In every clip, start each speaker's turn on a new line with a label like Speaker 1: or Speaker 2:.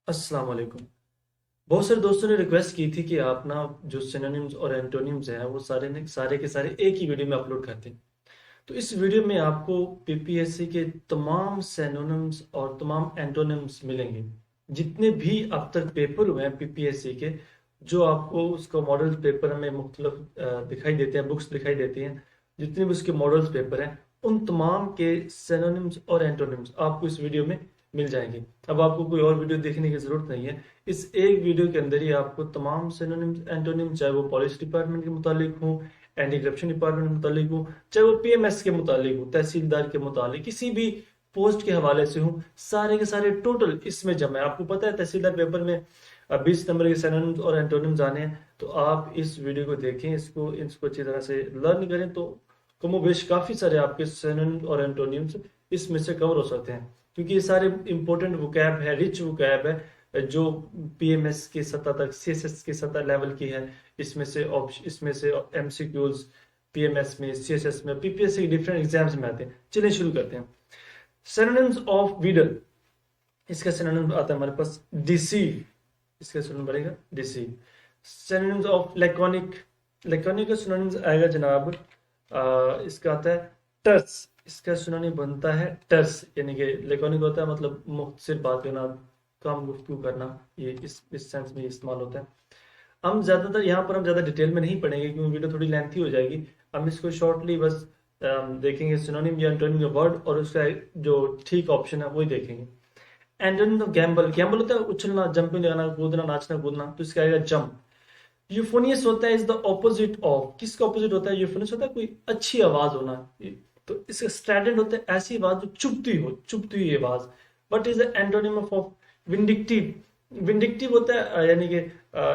Speaker 1: अस्सलाम वालेकुम। बहुत सारे दोस्तों ने रिक्वेस्ट की थी कि आप ना जो सिनोनिम्स और एंटोनिम्स हैं वो सारे के सारे एक ही वीडियो में अपलोड करते हैं। तो इस वीडियो में आपको पीपीएससी के तमाम सिनोनिम्स और तमाम एंटोनिम्स मिलेंगे, जितने भी अब तक पेपर हुए हैं पीपीएससी के। जो आपको उसका मॉडल पेपर में मुख्तलिफ दिखाई देते हैं, बुक्स दिखाई देती हैं, जितने भी उसके मॉडल्स पेपर हैं, उन तमाम के सिनोनिम्स और एंटोनिम्स आपको इस वीडियो में मिल जाएंगे। अब आपको कोई और वीडियो देखने की जरूरत नहीं है। इस एक वीडियो के अंदर ही आपको तमाम सिनोनिम्स एंटोनिम्स, चाहे वो पॉलिसी डिपार्टमेंट के मुतालिक हो, एंटी करप्शन डिपार्टमेंट के मुतालिक हो, चाहे वो पीएमएस के मुतालिक हो, तहसीलदार के मुतालिक, किसी भी पोस्ट के हवाले से हो, सारे के सारे टोटल इसमें जमा है। आपको पता है तहसीलदार पेपर में 20 नंबर के सिनोनिम्स और एंटोनिम्स आने हैं। तो आप इस वीडियो को देखें, इसको इसको अच्छी तरह से लर्न करें, तो कमोबेश काफी सारे आपके सिनोनिम्स और एंटोनिम्स इसमें से कवर हो सकते हैं, क्योंकि ये सारे इंपॉर्टेंट वोकैब है, रिच वोकैब है, जो पीएमएस की सतह तक, सीएसएस की सतह लेवल की है। इसमें से एमसीक्यूज पीएमएस में, सीएसएस में, पीपीएससी के डिफरेंट एग्जाम्स में आते हैं। चलिए शुरू करते हैं। सिनोनिम्स ऑफ वीडर, इसका सिनोनिम आता है हमारे पास डिसीव। इसका सिनोनिम बनेगा deceive. Synonyms of laconic, laconic का सिनोनिम्स आएगा जनाब, इसका आता है टर्स। इसका सिनोनिम बनता है टर्स, यानी कि लैकोनिक होता है मतलब मुख्तसर बात करना, कम गुफ्तगू करना, ये इस सेंस में इस्तेमाल होता है। हम ज्यादातर यहाँ पर हम ज्यादा डिटेल में नहीं पढ़ेंगे क्योंकि वीडियो थोड़ी लेंथी हो जाएगी। हम इसको शॉर्टली बस देखेंगे, सिनोनिम या एंटोनिम का वर्ड और उसका जो ठीक ऑप्शन है वही देखेंगे। एंटोनिम ऑफ गैम्बल, गैम्बल होता है उछलना, जंपिंग लगाना, कूदना, नाचना कूदना, तो इसका आएगा जंप। यूफोनियस होता है इज द ऑपोजिट ऑफ, किसका ऑपोजिट होता है? यूफोनियस होता है कोई अच्छी आवाज होना। तो इसका स्ट्राइडेंट होता है ऐसी आवाज जो चुभती हो, चुभती हुई आवाज। But is the antonym of vindictive, vindictive होता है यानी कि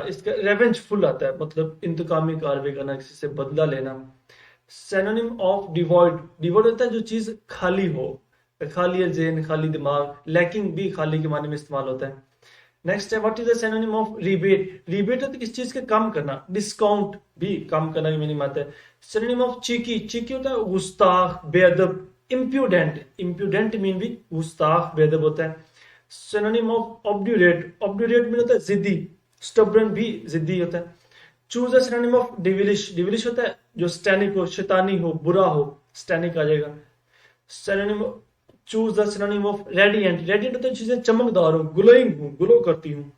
Speaker 1: इसका रेवेंजफुल आता है, मतलब इंतकामी कार्रवाई करना, किसी से बदला लेना। सिनोनिम ऑफ डिवॉइड, डिवॉइड होता है जो चीज खाली हो, खाली जेहन, खाली दिमाग, लैकिंग भी खाली के माने में इस्तेमाल होता है। नेक्स्ट है what is the synonym of rebate, rebate होता है किस चीज के कम करना, डिस्काउंट भी कम करना की मीनिंग आता है। सिनोनिम ऑफ चीकी, चीकी होता है गुस्ताख, बेअदब, इम्प्यूडेंट, इम्प्यूडेंट मीन भी गुस्ताख बेअदब होता है। Synonym of obdurate, obdurate mean होता है जिद्दी, स्टबरन भी जिद्दी होता है। चूज द सिनोनिम ऑफ डिविलिश, डिविलिश होता है जो स्टैनिक हो, शैतानी हो, बुरा हो, स्टैनिक आ जाएगा। Synonym, choose the synonym of radiant, radiant होता है चीजें चमकदार हो, ग्लोइंग हो, ग्लो करती हूँ।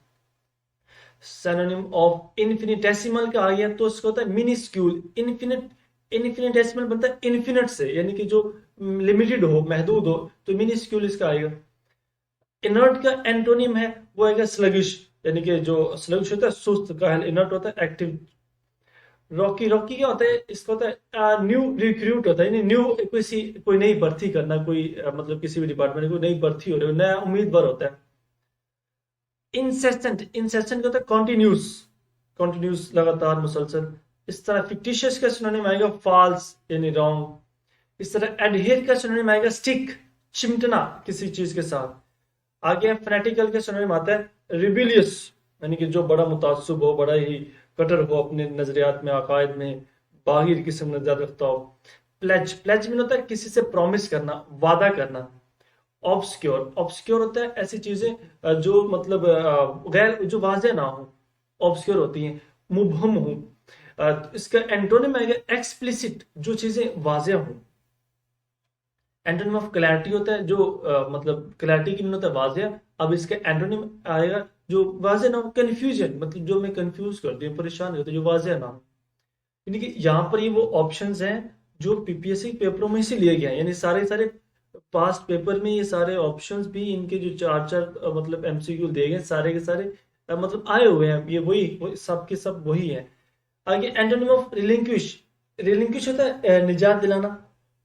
Speaker 1: सिनोनिम ऑफ इन्फिनिटेसिमल का आ गया तो उसका होता है मिनिस्क्यूल, इन्फिनिट, इन्फिनिटेसिमल बनता है इन्फिनिट से, यानी कि जो लिमिटेड हो, महदूद हो, तो मिनिस्क्यूल इसका आएगा। इनर्ट का एंटोनिम है वो आएगा स्लगिश, यानी कि जो स्लगिश होता है सुस्त, कायल, इनर्ट होता है एक्टिव। रॉकी, रॉकी क्या होता है? इसका होता है न्यू रिक्रूट होता है, यानी न्यू कोई नई भर्ती करना, कोई मतलब किसी भी डिपार्टमेंट में कोई नई भर्ती हो रही है, नया उम्मीदवार होता है। इंसेसेंट, इंसेसेंट का होता है कॉन्टिन्यूस, कॉन्टिन्यूस लगातार, मुसलसल। इस तरह फिक्टिशियस का सिनोनिम आएगा फॉल्स, यानी रॉन्ग। इस तरह एडहेर का सिनोनिम आएगा स्टिक, चिमटना किसी चीज के साथ। आगे फैनेटिकल के सिनोनिम आता है रिबिलियस, यानी कि जो बड़ा मुतासब हो, बड़ा ही कटर हो अपने नजरियात में, अकायद में, बाहिर किस्म नजर रखता हो। प्लेज, प्लेज मीन होता है किसी से प्रॉमिस करना, वादा करना। ऑब्सक्योर, ऑब्सक्योर होता है ऐसी चीजें जो मतलब गैर, जो वाजे ना हो, ऑब्सक्योर होती हैं, मुबहम हो। इसका एंटोनिम आएगा एक्सप्लिसिट, जो चीजें वाजे हों। एंटोनिम ऑफ क्लैरिटी होता है जो मतलब क्लैरिटी की मीनिंग होता है वाजिया। अब इसका एंटोनिम आएगा जो वाजिया ना हो, कंफ्यूजन, मतलब जो मैं कंफ्यूज करती हूँ, परेशान करती हूँ, जो वाजिया ना हो। यानी कि यहाँ पर ये वो ऑप्शंस हैं जो पीपीएससी पेपरों में से लिए गए हैं, यानी सारे सारे पास्ट पेपर में ये सारे ऑप्शंस भी, इनके जो चार चार मतलब एमसीक्यू दिए गए सारे के सारे मतलब आए हुए हैं, ये वही सब के सब वही है। आगे एंटोनिम ऑफ रिलिंक्विश, रिलिंक्विश होता है निजात दिलाना।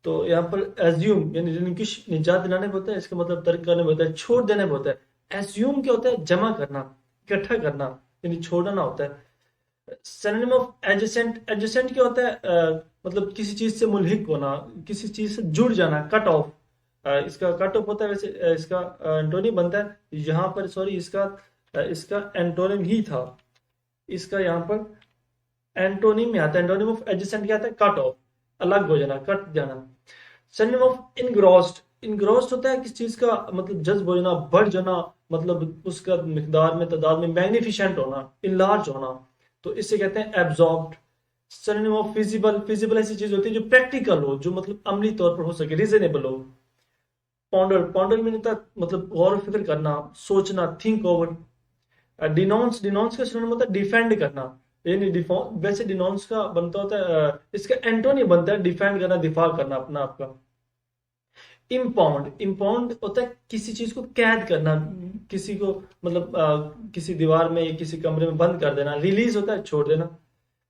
Speaker 1: तो यहाँ पर एज्यूम, यानी रिलिंक्विश निजात दिलाने में होता है, इसका मतलब तर्क करने में होता है, छोड़ देने में होता है। एज्यूम क्या होता है? जमा करना, इकट्ठा करना, यानी छोड़ना होता है। सिनोनिम ऑफ एडजेसेंट, एडजेसेंट क्या होता है? मतलब किसी चीज से मुल्हिक होना, किसी चीज से जुड़ जाना, कट ऑफ। इसका कट ऑफ होता है, वैसे इसका एंटोनिम बनता है यहाँ पर, सॉरी इसका एंटोनिम ही था, इसका यहाँ पर एंटोनिम में आता है। एंटोनिम ऑफ एडजेसेंट क्या आता है? कट ऑफ, अलग हो जाना, कट जाना। सिनोनिम ऑफ इनग्रॉस्ड, इनग्रोस्ड होता है किस चीज का, मतलब जज्ब हो जाना, बढ़ जाना, मतलब उसका मिकदार में, तादाद में, मैग्निफिशेंट होना, इनलार्ज होना, तो इसे कहते हैं absorbed. Synonym of feasible, feasible ऐसी चीज होती है जो प्रैक्टिकल हो, जो मतलब अमली तौर पर हो सके, रीजनेबल हो। पॉन्डर, पॉन्डर में होता है मतलब गौर व फिक्र करना, सोचना, थिंक ओवर। डिनोंस, डिनोंस का सिनोनिम होता है डिफेंड करना, यानी वैसे डिनोंस का बनता होता है इसका एंटोनिम बनता है डिफेंड करना, दिफा करना अपना आपका। इम्पाउंड, इम्पाउंड होता है किसी चीज को कैद करना, किसी को मतलब किसी दीवार में या किसी कमरे में बंद कर देना। रिलीज होता है छोड़ देना।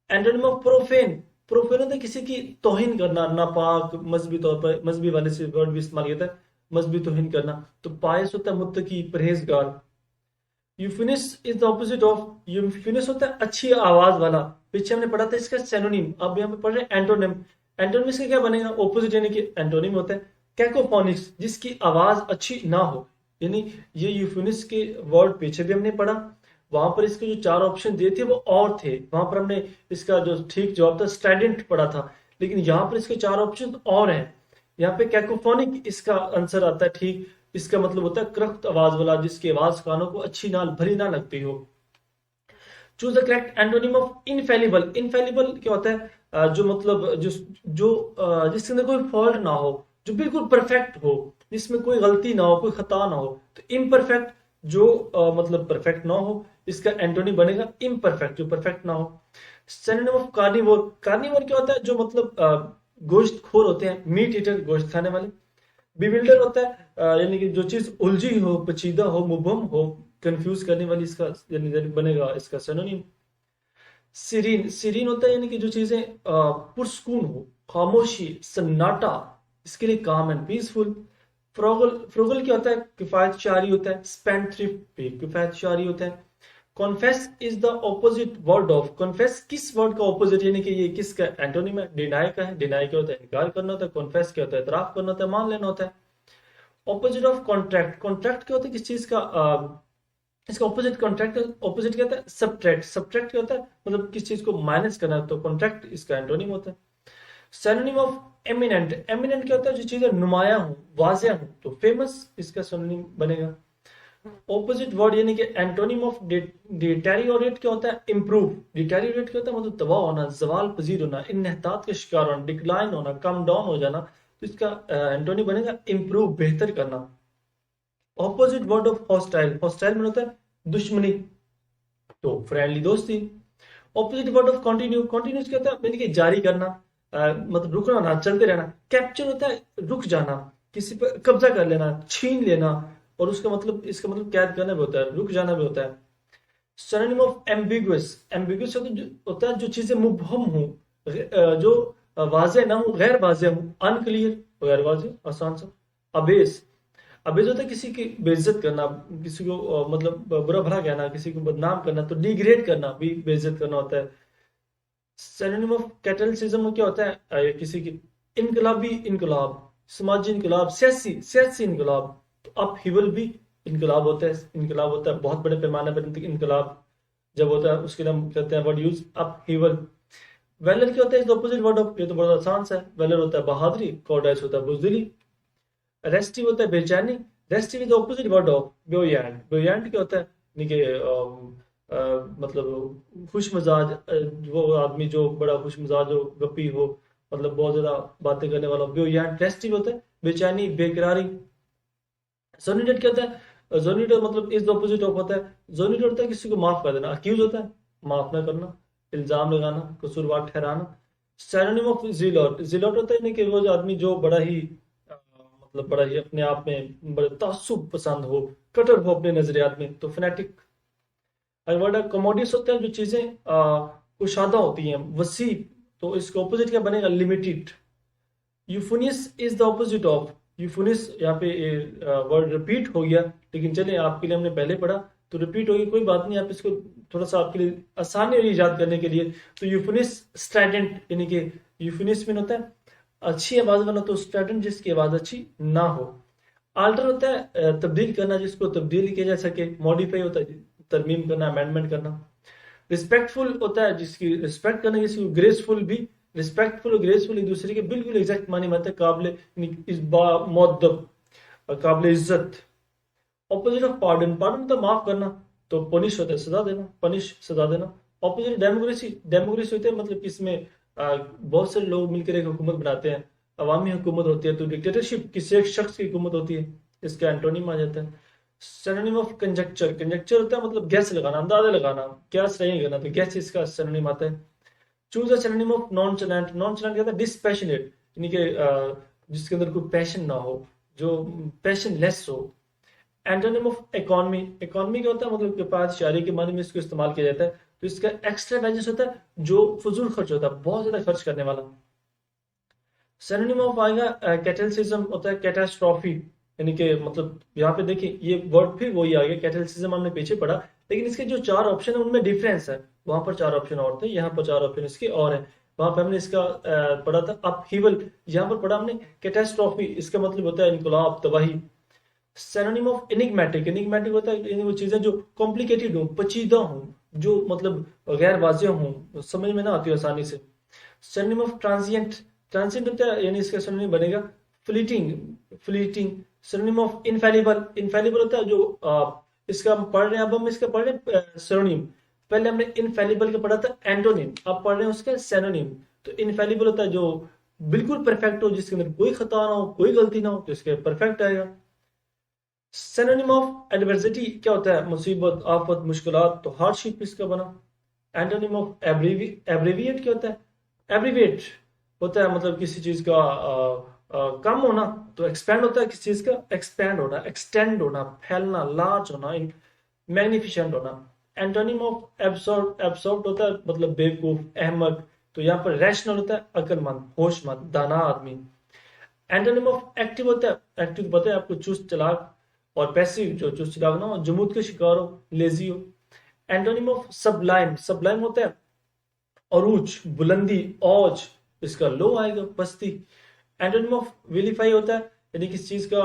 Speaker 1: एंटोनिम ऑफ प्रोफेन, प्रोफेन होता है किसी की तौहीन करना, नापाक, मजहबी तौर पर, मजहबी वाले से वर्ड भी इस्तेमाल किया था, मजहबी तौहीन करना। तो पायस होता है Muttaqi, परहेजगार। यूफिनिस is the opposite of, यूफिनिस होता है अच्छी आवाज वाला। पीछे हमने पढ़ा था इसका सेनोनिम, अब यहाँ पे पढ़ रहे हैं एंटोनिम। एंटोनिम का क्या बनेगा, ऑपोजिट, यानी कि एंटोनिम होता है कैकोफोनिक्स, जिसकी आवाज अच्छी ना हो। यानी ये यूफिनिस के वर्ड पीछे भी हमने पढ़ा, वहां पर इसके जो 4 ऑप्शन दिए थे वो और थे, वहां पर हमने इसका जो ठीक जवाब था स्ट्राइडेंट पढ़ा था, लेकिन यहाँ पर इसके 4 ऑप्शन और हैं। यहाँ पे कैकोफोनिक इसका आंसर आता है ठीक। इसका मतलब होता है क्रख्त आवाज वाला, जिसकी आवाज कानों को अच्छी ना, भली ना लगती हो। Choose the correct antonym of infallible. Infallible क्या होता है जो मतलब जो जो जिसके अंदर कोई फॉल्ट ना हो, जो बिल्कुल परफेक्ट हो, जिसमें कोई गलती ना हो, कोई खता ना हो। तो इम्परफेक्ट जो मतलब परफेक्ट ना हो, इसका एंटोनिम बनेगा इम्परफेक्ट, जो परफेक्ट ना हो। सिनोनिम ऑफ कार्निवोर, कार्निवोर क्या होता है जो मतलब गोश्त खोर होते हैं, मीट ईटर, गोश्त खाने वाले। बिविल्डर होता है यानी कि जो चीज उलझी हो, पेचीदा हो, मुबहम हो, कंफ्यूज करने वाली, इसका यानी बनेगा इसका सिनोनिम। सीरीन, सीरीन होता है यानी कि जो चीजें पुरस्कून हो, खामोशी, सन्नाटा, इसके लिए काम एंड पीसफुल। फ्रोगल, फ्रोगल क्या होता है, किफायतशारी होता है। स्पेंडथ्रिफ्ट भी किफायतशारी होता है। Confess is the opposite word of, confess किस वर्ड का ऑपोजिट, यानी कि ये किसका एंटोनिम है, डिनाई का है। डिनाई क्या होता है, इनकार करना होता है। कॉन्फेस क्या होता है, इतराफ करना होता है, मान लेना होता है। ऑपोजिट ऑफ कॉन्ट्रैक्ट, कॉन्ट्रैक्ट क्या होता है किस चीज का इसका ऑपोजिट, कॉन्ट्रैक्ट ऑपोजिट क्या होता है, सब्ट्रैक्ट। सब्ट्रैक्ट क्या होता है, मतलब किस चीज को माइनस करना, तो कॉन्ट्रैक्ट इसका एंटोनिम होता है। सिनोनिम ऑफ एमिनेंट, एमिनेंट क्या होता है जो चीजें नुमाया हूं, वाजिया हूं, तो फेमस इसका सिनोनिम बनेगा। ऑपोजिट वर्ड यानी कि एंटोनिम ऑफ डिटेरियोरेट क्या होता है, इंप्रूव। डिटेरियोरेट क्या होता है मतलब तबाह होना, जवाल पजीर होना, इन्हतात का शिकार होना, डिक्लाइन होना, कम डाउन हो जाना। तो इसका एंटोनिम बनेगा इंप्रूव, बेहतर करना। Opposite word of hostile, hostile में होता है दुश्मनी, तो फ्रेंडली, दोस्ती। Opposite word of continue, continuous क्या होता है यानी कि जारी करना, मतलब रुकना ना, चलते रहना। कैप्चर होता है रुक जाना, किसी पर कब्जा कर लेना, छीन लेना, और उसका मतलब, इसका मतलब कैद करना भी होता है, रुक जाना भी होता है। सिनोनिम ऑफ एम्बिगुअस, एम्बिगुअस होता है जो चीजें मुबहम हो, जो वाज़ेह ना हो, गैर वाज़ेह हो, अनक्लियर, गैर वाज़ेह, आसान सा। अबेस, अबेस होता है किसी की बेइज्जत करना, किसी को मतलब बुरा भला कहना, किसी को बदनाम करना, तो डिग्रेड करना भी बेइज्जत करना होता है। सिनोनिम ऑफ कैटलिसिज्म क्या होता है किसी की इनकलाबी, इनकलाब, समाजी इनकलाब, सियासी, सियासी इनकलाब। तो अपहीवल भी इनकलाब होता है, इनकलाब होता है बहुत बड़े पैमाने पर इनकलाब जब होता है, उसके लिए हम कहते हैं वर्ड यूज अपहीवल। वेलर क्या होता है इज ऑपोजिट वर्ड ऑफ, ये तो बहुत आसान सा है। वेलर होता है बहादुरी, कॉर्डाइस होता है बुजदिली। रेस्टिव होता है बेचैनी, restive is opposite word of buoyant. Buoyant क्या होता है यानी कि मतलब खुश मिजाज, वो आदमी जो बड़ा खुश मिजाज हो, गप्पी हो, मतलब बहुत ज्यादा बातें करने वाला हो, ब्योयांट। रेस्टिव होता है बेचैनी, बेकरारी। जोनिडेट क्या होता है, जोनिडेट मतलब इज ऑपोजिट ऑफ होता है, जोनिडेट होता है किसी को माफ कर देना, अक्यूज होता है माफ ना करना, इल्जाम लगाना, कसूरवार ठहराना। सिनोनिम ऑफ जिलॉट, जिलॉट होता है नहीं कि वो जो आदमी जो बड़ा ही मतलब बड़ा ही अपने आप में बड़े तासुब पसंद हो, कटर हो अपने नजरियात में, तो फैनेटिक। वर्ड कमोडियस होता है जो चीजें कुशादा होती हैं, वसी, तो इसका ऑपोजिट क्या बनेगा, limited. यूफोनियस is the opposite of, यूफोनियस यहाँ पे वर्ड रिपीट हो गया, लेकिन चलिए आपके लिए हमने पहले पढ़ा तो रिपीट हो गया, कोई बात नहीं, आप इसको थोड़ा सा आपके लिए आसानी होगी याद करने के लिए। तो यूफोनियस स्ट्राइडेंट, यानी कि यूफोनियस में होता है अच्छी आवाज वाला, तो स्ट्राइडेंट जिसकी आवाज अच्छी ना हो। आल्टर होता है तब्दील करना, जिसको तब्दील किया जा सके। मॉडिफाई होता है तरमीम करना, अमेंडमेंट करना। रिस्पेक्टफुल होता है जिसकी रिस्पेक्ट करना, जिसकी ग्रेसफुल भी, रिस्पेक्टफुल और ग्रेसफुल एक दूसरे के बिल्कुल एग्जैक्ट माने, मतलब काबिल इस मुअद्दब, काबिल इज्जत। ऑपोजिट ऑफ पार्डन, पार्डन तो माफ करना, तो पनिश होता है सजा देना, पनिश सजा देना। ऑपोजिट डेमोक्रेसी, डेमोक्रेसी होता है मतलब इसमें बहुत सारे लोग मिलकर एक हुकूमत बनाते हैं, अवामी हुकूमत होती है। तो डिक्टेटरशिप किसी एक शख्स की हुकूमत होती है, इसका एंटोनिम आ जाता है। सिनोनिम ऑफ कंजक्चर, कंजक्चर होता है मतलब गैस लगाना, अंदाजा लगाना, गैस नहीं करना, तो गैस इसका सिनोनिम आता है। Choose a synonym of nonchalant, nonchalant कहता है डिसपैशनेट, यानी कि जिसके अंदर कोई पैशन ना हो, जो पैशन लेस हो। एंटोनिम ऑफ इकोनॉमी, इकोनॉमी क्या होता है मतलब किफायत के माने में इसको इस्तेमाल किया जाता है। तो इसका एक्स्ट्रावेजेंस होता है जो फजूल खर्च होता है, बहुत ज्यादा खर्च करने वाला। सिनोनिम ऑफ आएगा कैटलिसिज्म, होता है कैटास्ट्रॉफी, यानी कि मतलब यहाँ पे देखिए ये वर्ड फिर वही आ गया, कैटलिसिज्म हमने पीछे पढ़ा, लेकिन इसके जो चार ऑप्शन है उनमें डिफरेंस है। वहां पर चार ऑप्शन और थे, यहाँ पर चार ऑप्शन इसके और है। वहां पर हमने इसका पढ़ा था अपहीवल, यहाँ पर पढ़ा हमने कैटास्ट्रॉफी, इसका मतलब होता है इनकलाब, तबाही। सिनोनिम ऑफ एनिग्मेटिक, एनिग्मेटिक होता है वो चीजें जो कॉम्प्लिकेटेड हो, पेचीदा हो, जो मतलब गैर वाजिया हो, समझ में ना आती हो आसानी से। सिनोनिम ऑफ ट्रांजिएंट, ट्रांजिएंट होता है यानी इसका सिनोनिम बनेगा फ्लीटिंग, फ्लीटिंग। सिनोनिम ऑफ इनफैलिबल, इनफैलिबल होता है जो इसका हम पढ़ रहे हैं, अब हम इसका पढ़ रहे हैं सिनोनिम। पहले हमने इनफैलिबल का पढ़ा था एंटोनिम, अब पढ़ रहे हैं उसका सिनोनिम। तो इनफैलिबल होता है जो बिल्कुल परफेक्ट हो, जिसके अंदर कोई खता ना हो, कोई गलती ना हो, तो इसके परफेक्ट आएगा। सिनोनिम ऑफ एडवर्सिटी क्या होता है, मुसीबत, आफत, मुश्किलात, तो हार्डशिप इसका बना। एंटोनिम ऑफ एब्रीविएट क्या होता है, एब्रीविएट होता है मतलब किसी चीज का कम होना, तो एक्सपैंड होता है किसी चीज का एक्सपैंड होना, एक्सटेंड होना, फैलना, लार्ज होना, मैग्निफिशेंट होना। एंटोनिम ऑफ एब्सॉर्ब, एब्सॉर्ब होता है मतलब बेवकूफ, अहमक, तो यहाँ पर रैशनल होता है अक्लमंद, होशमंद, दाना आदमी। एंटोनिम ऑफ एक्टिव होता है, एक्टिव पता है आपको, चुस्त चालाक, और पैसिव जो चुस्त चालाक ना हो, जमूत के शिकार हो, लेजी हो। एंटोनिम ऑफ सबलाइम, सबलाइम होता है अरूज, बुलंदी, औज, इसका लो आएगा, पस्ती। एंटोनिम ऑफ विलीफाई होता है यानी किसी चीज का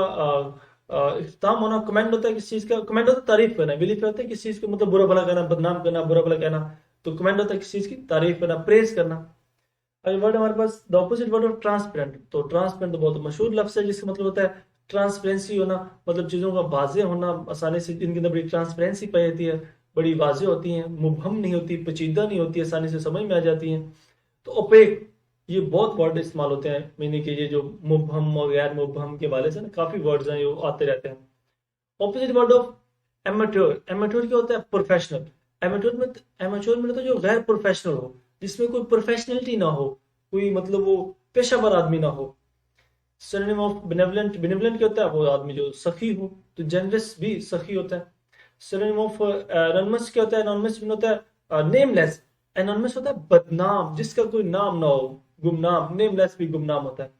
Speaker 1: इख्तिताम होना। कमेंड होता है किसी चीज का, कमेंड होता है तारीफ करना, विलीफाई होता है किसी चीज को मतलब बुरा भला कहना, बदनाम करना, बुरा भला कहना। तो कमेंड होता है किसी चीज की तारीफ करना, प्रेज करना। अगला वर्ड हमारे पास the opposite word of transparent, तो ट्रांसपेरेंट तो बहुत मशहूर लफ्ज है, जिसका मतलब होता है ट्रांसपेरेंसी होना, मतलब चीजों का वाजे होना, आसानी से इनके अंदर बड़ी ट्रांसपेरेंसी पाई जाती है, बड़ी वाजे होती हैं, मुबहम नहीं होती, पेचीदा नहीं होती, आसानी से समझ में आ जाती हैं। तो ओपेक, ये बहुत वर्ड इस्तेमाल होते हैं, मीनिंग के ये जो मुबहम और गैर मुबहम के वाले से ना काफी वर्ड्स हैं जो आते रहते हैं। ऑपोजिट वर्ड ऑफ एमेट्योर, एमेट्योर क्या होता है, प्रोफेशनल। एमेच्योर में तो जो गैर प्रोफेशनल हो, जिसमें कोई प्रोफेशनलिटी ना हो, कोई मतलब वो पेशावर आदमी ना हो। सिनोनिम ऑफ बेनेवलेंट, बेनेवलेंट क्या होता है, वो आदमी जो सखी हो, तो जेनरस भी सखी होता है। सिनोनिम ऑफ एनोनिमस क्या होता है, एनोनिमस मीन होता है नेमलेस, एनोनिमस होता है बदनाम, जिसका कोई नाम ना हो, गुमनाम, नेमलेस भी गुमनाम होता है।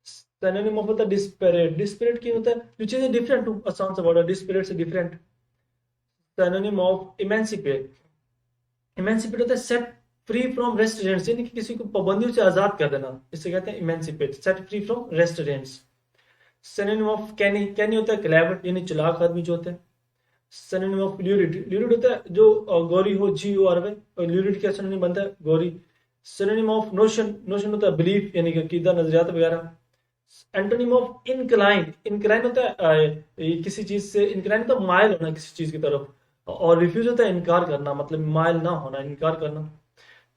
Speaker 1: सिनोनिम ऑफ होता है डिस्पेरेट, डिस्पेरेट क्या होता है, जो चीजें डिफरेंट हो, आसान सा वर्ड है, डिस्पेरेट से different. Synonym of emancipate, emancipate होता है सेट फ्री फ्रॉम रेस्ट्रेंट्स, यानी कि किसी को पाबंदियों से आजाद कर देना, इसे कहते हैं emancipate, set free from restraints. Synonym of canny, canny होता है क्लेवर, यानी चालाक आदमी जो होता है। सिनोनिम ऑफ ल्यूरिड, ल्यूरिड होता है जो गोरी हो, GORY, और ल्यूरिड का सिनोनिम बनता है गोरी। सिनोनिम ऑफ नोशन, नोशन होता है बिलीफ, यानी कि अकीदा, नजरियात वगैरह। एंटोनिम ऑफ इनक्लाइन, इनक्लाइन होता है किसी चीज से, इनक्लाइन होता है माइल होना किसी चीज की तरफ, और रिफ्यूज होता है इनकार करना, मतलब माइल ना होना, इनकार करना।